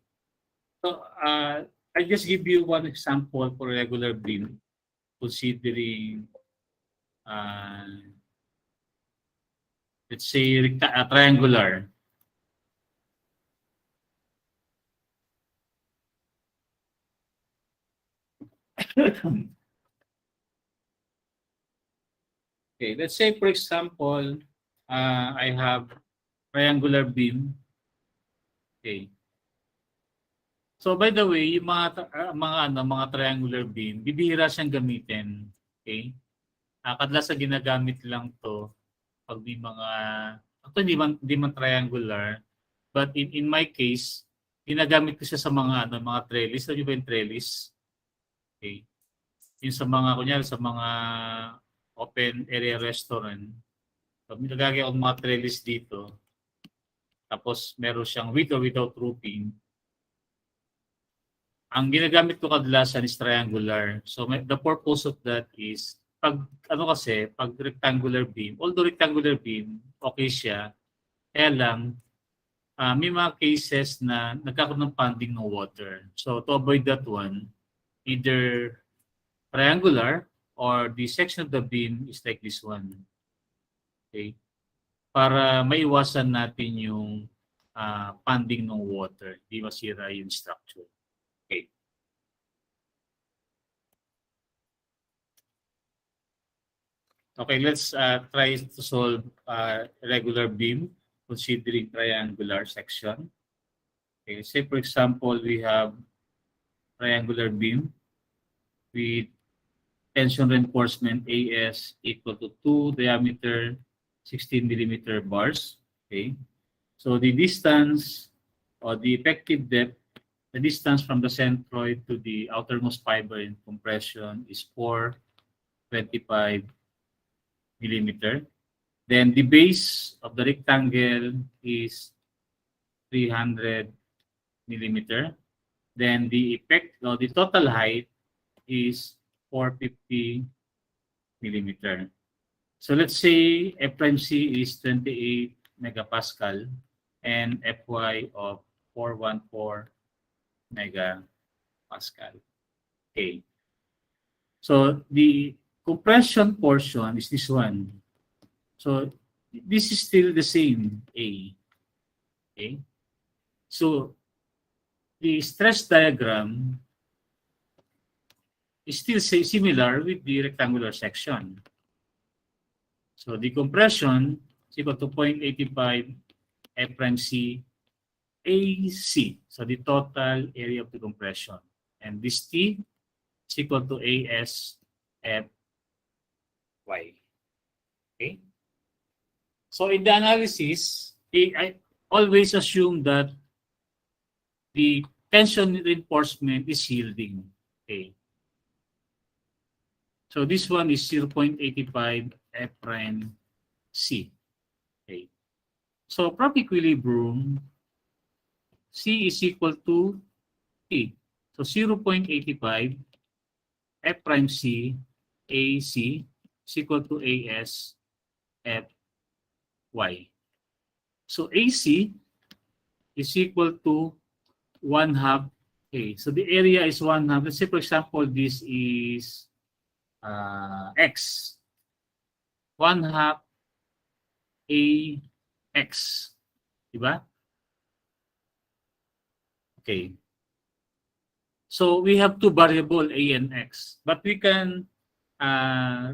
So I just give you one example for regular beam, considering let's say triangular. Okay, let's say for example, I have triangular beam. Okay. So by the way, yung mga triangular beam, bibihira siyang gamitin. Okay? Kadalasan ginagamit lang 'to pag may mga hindi man triangular, but in my case, ginagamit ko siya sa mga trellis. Sabi ba yung trellis? Okay. Yung sa mga kunyari sa mga open area restaurant, nagagaya ako mga trellis dito. Tapos meron siyang with or without roofing. Ang ginagamit ko kadalasan is triangular. So the purpose of that is pag rectangular beam, although rectangular beam, okay siya, kaya lang may mga cases na nagkakaroon ng ponding ng water. So to avoid that one, either triangular or the section of the beam is like this one. Okay? Para maiwasan natin yung ponding ng water, di masira yung structure. Okay. Okay, let's try to solve regular beam considering triangular section. Okay, say for example, we have triangular beam with tension reinforcement AS equal to 2 diameter 16 millimeter bars. Okay, so the distance or the effective depth, the distance from the centroid to the outermost fiber in compression is 425 millimeter. Then the base of the rectangle is 300 millimeter. Then the the total height is 450 millimeter. So let's say F prime C is 28 megapascal and Fy of 414 megapascal. Okay. So the compression portion is this one. So this is still the same A. Okay. So the stress diagram is still similar with the rectangular section. So the compression is equal to 0.85 F prime C AC. So the total area of the compression. And this T is equal to AS F Y. Okay. So in the analysis, I always assume that the tension reinforcement is yielding. Okay. So this one is 0.85 F prime C. Okay. So from equilibrium, C is equal to T. So 0.85 F prime C AC is equal to AS F Y. So AC is equal to 1/2 A. So the area is 1/2. Let's say for example, this is X. 1/2 AX. Diba? Okay. So we have two variables, A and X. But we can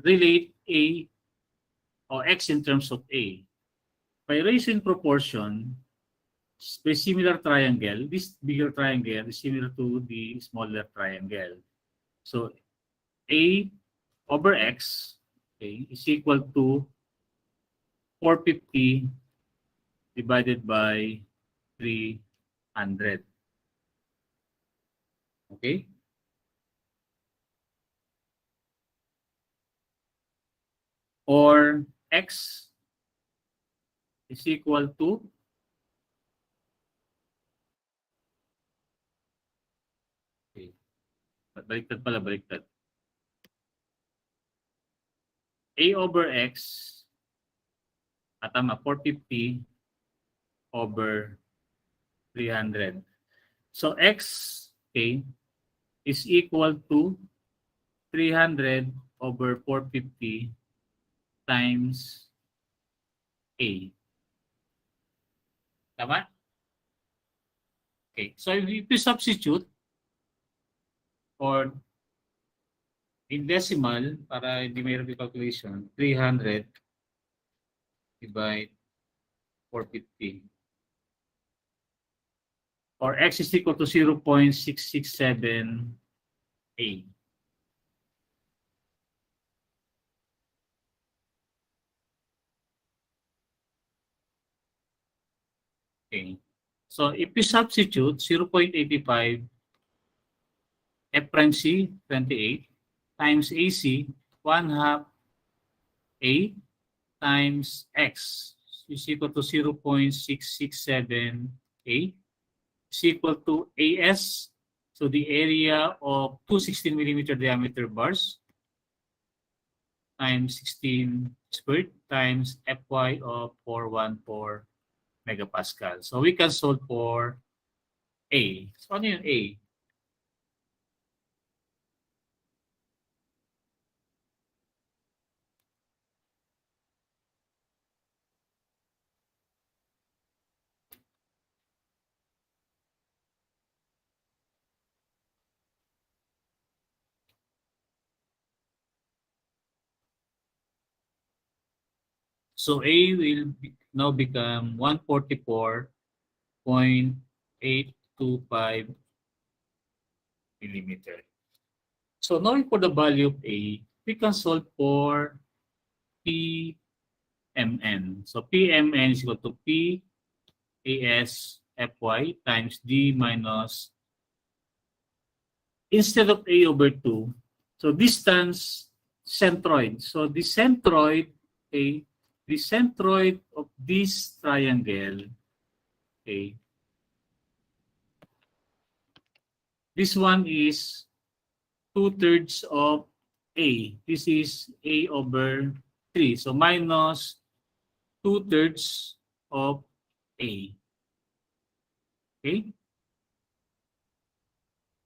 relate A or X in terms of A. By raising proportion, a similar triangle. This bigger triangle is similar to the smaller triangle. So A over X, okay, is equal to 450 divided by 300. Okay? Or X is equal to baliktad pala, baliktad. A over X, tama, 450 over 300. So X, okay, is equal to 300 over 450 times A. Tama? Okay, so if you substitute or in decimal, para hindi mayroon yung calculation, 300 divide 450. Or X is equal to 0.667 A. Okay. So if you substitute 0.85 F prime C 28 times AC 1/2 A times X is equal to 0.667 A is equal to AS. So the area of 216 millimeter diameter bars times 16 squared times Fy of 414 megapascal. So we can solve for A. So ano yung A? So A will now become 144.825 millimeter. So knowing for the value of A, we can solve for PMN. So PMN is equal to P AS Fy times D minus, instead of A over 2, so distance centroid. So the centroid, okay, the centroid of this triangle, okay, this one is 2/3 of A. This is A over 3. So minus 2/3 of A. Okay?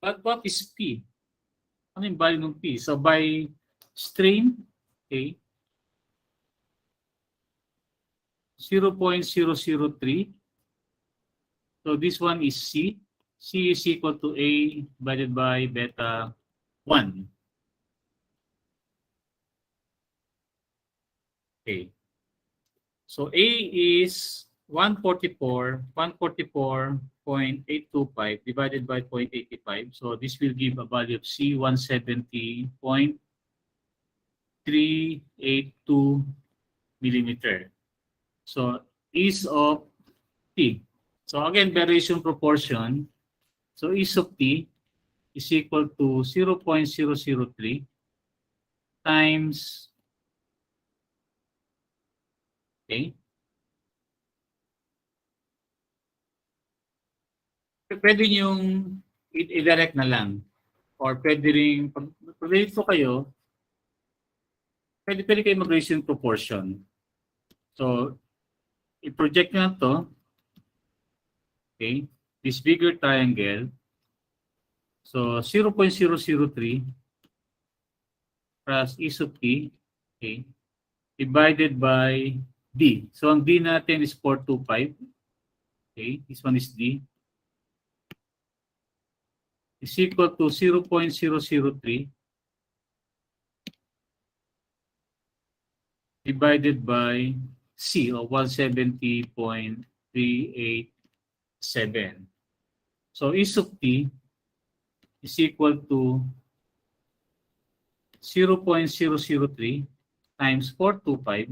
But what is P? Ano yung value ng P? So by strain, okay, 0.003. So this one is C. C is equal to A divided by beta 1. Okay. So A is 144.825 divided by 0.85. So this will give a value of C 170.382 millimeter. So is of T. So again, variation proportion. So is of T is equal to 0.003 times, okay, pwede niyong i-direct na lang. Or pwede rin, pag dito kayo, pwede kayo mag-ratio proportion. So, i-project nyo na to. Okay. This bigger triangle. So, 0.003 plus E sub T, okay, divided by D. So, ang D natin is 425. Okay. This one is D. Is equal to 0.003 divided by C, or 170.382 So E sub t is equal to 0.003 times 425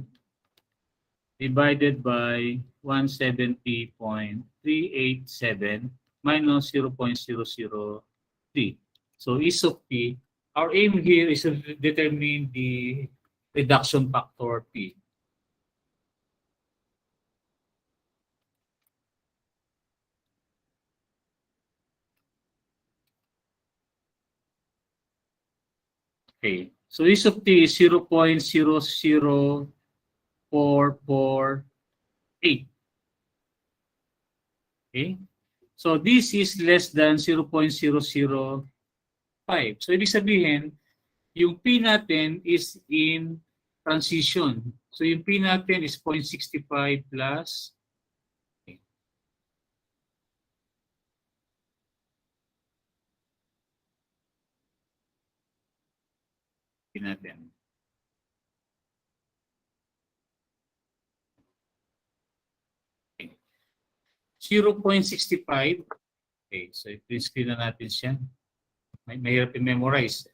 divided by 170.387 minus 0.003. So E sub t, our aim here is to determine the reduction factor P. Okay. So E sub t is 0.00448. Okay. So this is less than 0.005. So ibig sabihin, yung P natin is in transition. So yung P natin is 0.65 plus. Okay. P natin. Okay. 0.65. Okay, so i-print screen na natin siya. Mahirap i-memorize.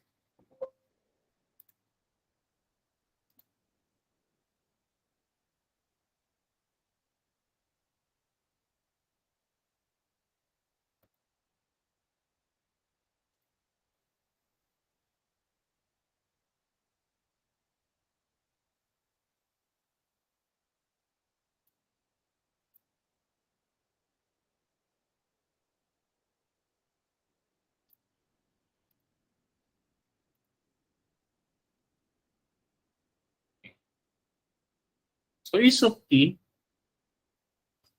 So E sub t,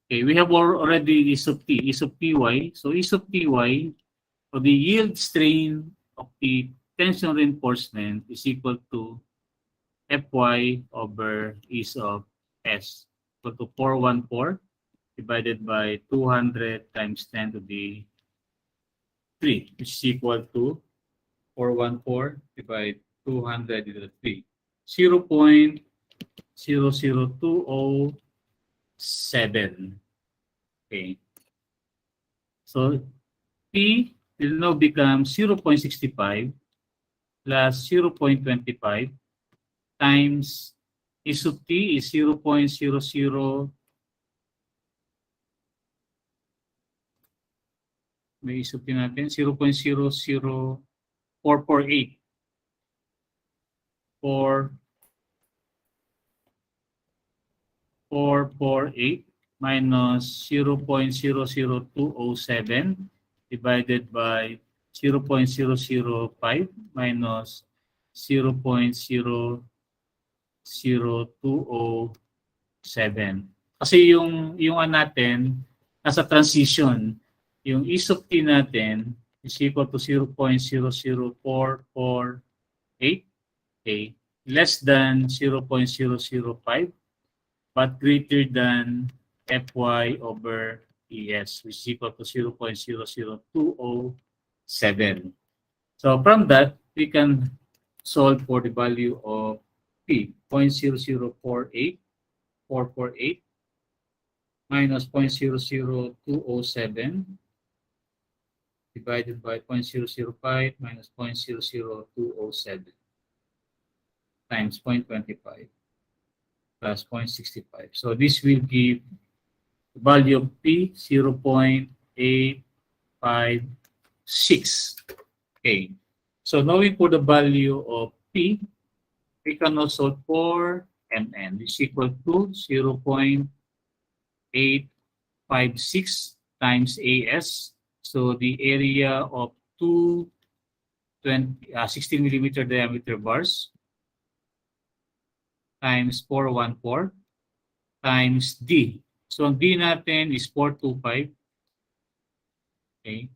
okay, we have already E sub t, E sub ty. So E sub ty, so the yield strain of the tension reinforcement is equal to Fy over E sub S, equal to 414 divided by 200 times 10 to the 3, which is equal to 414 divided 200 to the 3. 0.00207. Okay. So P will now become 0.65 plus 0.25 times E sub t is 0.00. May E sub t natin 0.00448 448 minus 0.00207 divided by 0.005 minus 0.00207. Kasi yung natin nasa transition, yung E sub t natin is equal to 0.00448, okay, less than 0.005 but greater than Fy over Es, which is equal to 0.00207. So from that, we can solve for the value of P, 0.0048448 minus 0.00207 divided by 0.005 minus 0.00207 times 0.25 plus 0.65. So this will give the value of P 0.856. Okay. So knowing for the value of P, we can also solve for Mn, which is equal to 0.856 times AS. So the area of 16 millimeter diameter bars times 414 times D. So ang D natin is 425. Okay.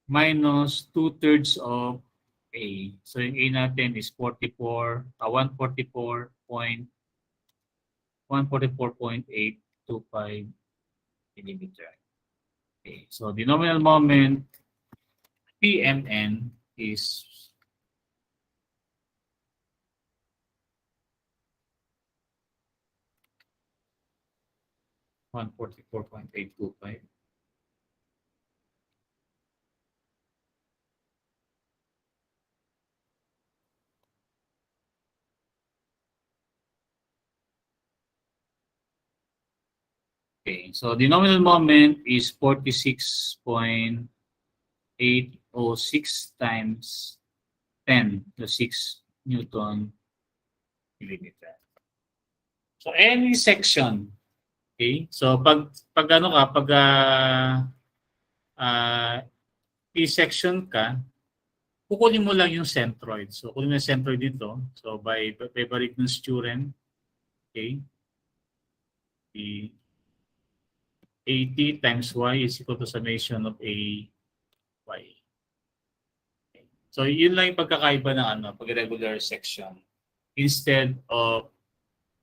Minus 2/3 of A. So yung A natin is 144.825 millimeter. Okay. So the nominal moment PMN is 144.825. Okay, so the nominal moment is 46.806 times 10 to 6 Newton millimeter. So any section, okay? So pag ano ka, pag i-section ka, kukunin mo lang yung centroid. So kunin mo yung centroid dito. So by Barigno's theorem, okay? The 80 times y is equal to summation of a y. Okay. So yun lang yung pagkakaiba ng pag regular section. Instead of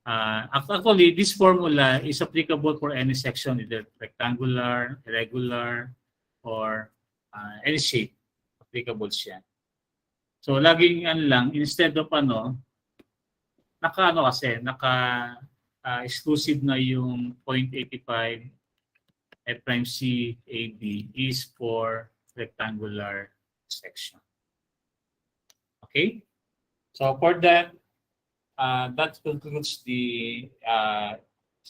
actually, this formula is applicable for any section, either rectangular, irregular, or any shape. Applicable siya. So, laging lang, instead of exclusive na yung 0.85 F prime C AB is for rectangular section. Okay? So, for that, that concludes the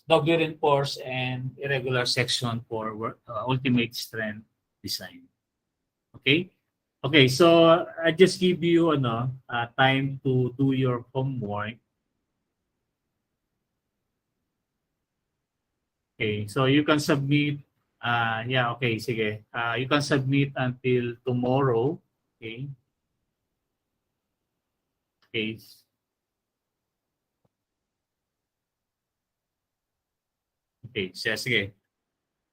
doubly reinforced and irregular section for ultimate strength design. Okay? Okay, so I just give you time to do your homework. Okay, so you can submit okay, sige. You can submit until tomorrow. Okay. Okay. Okay, sige.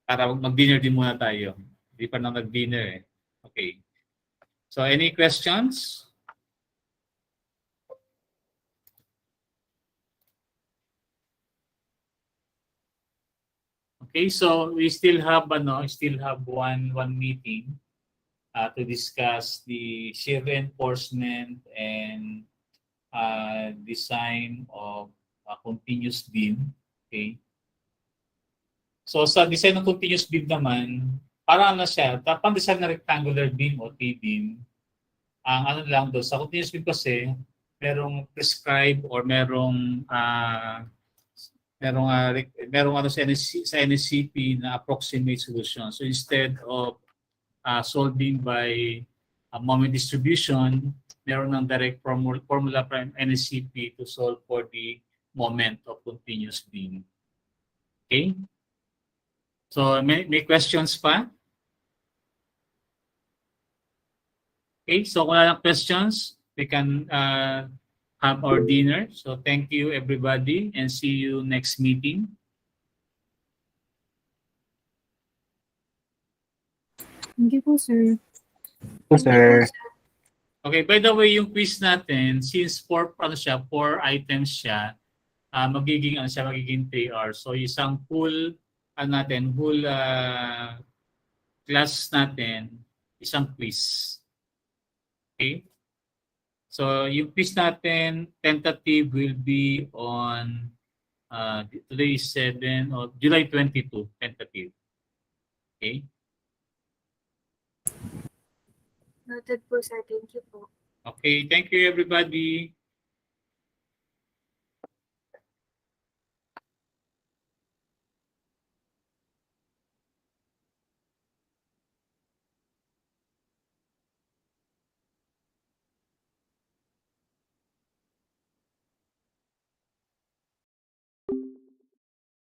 Para mag-dinner din muna tayo. Hindi pa na nag-dinner eh. Okay. So any questions? Okay, so we still have one meeting to discuss the shear reinforcement and design of a continuous beam. Okay. So sa design ng continuous beam naman, parang siya, tapang design na rectangular beam o T-beam, ang lang doon, sa continuous beam kasi, merong prescribed or merong sa NSCP na approximate solution. So instead of solving by moment distribution, meron ng direct formula from NSCP to solve for the moment of continuous beam. Okay? So may questions pa? Okay, so kung wala ng questions, we can have our dinner. So thank you everybody and see you next meeting. Thank you po, sir. Po, sir. Okay, by the way, yung quiz natin, since 4 items siya, magiging 3 hours. So isang full class natin, isang quiz. Okay? So yung quiz natin, tentative will be on today is 7 or July 22, tentative. Okay? Noted po, sir. Thank you po. Okay, thank you everybody.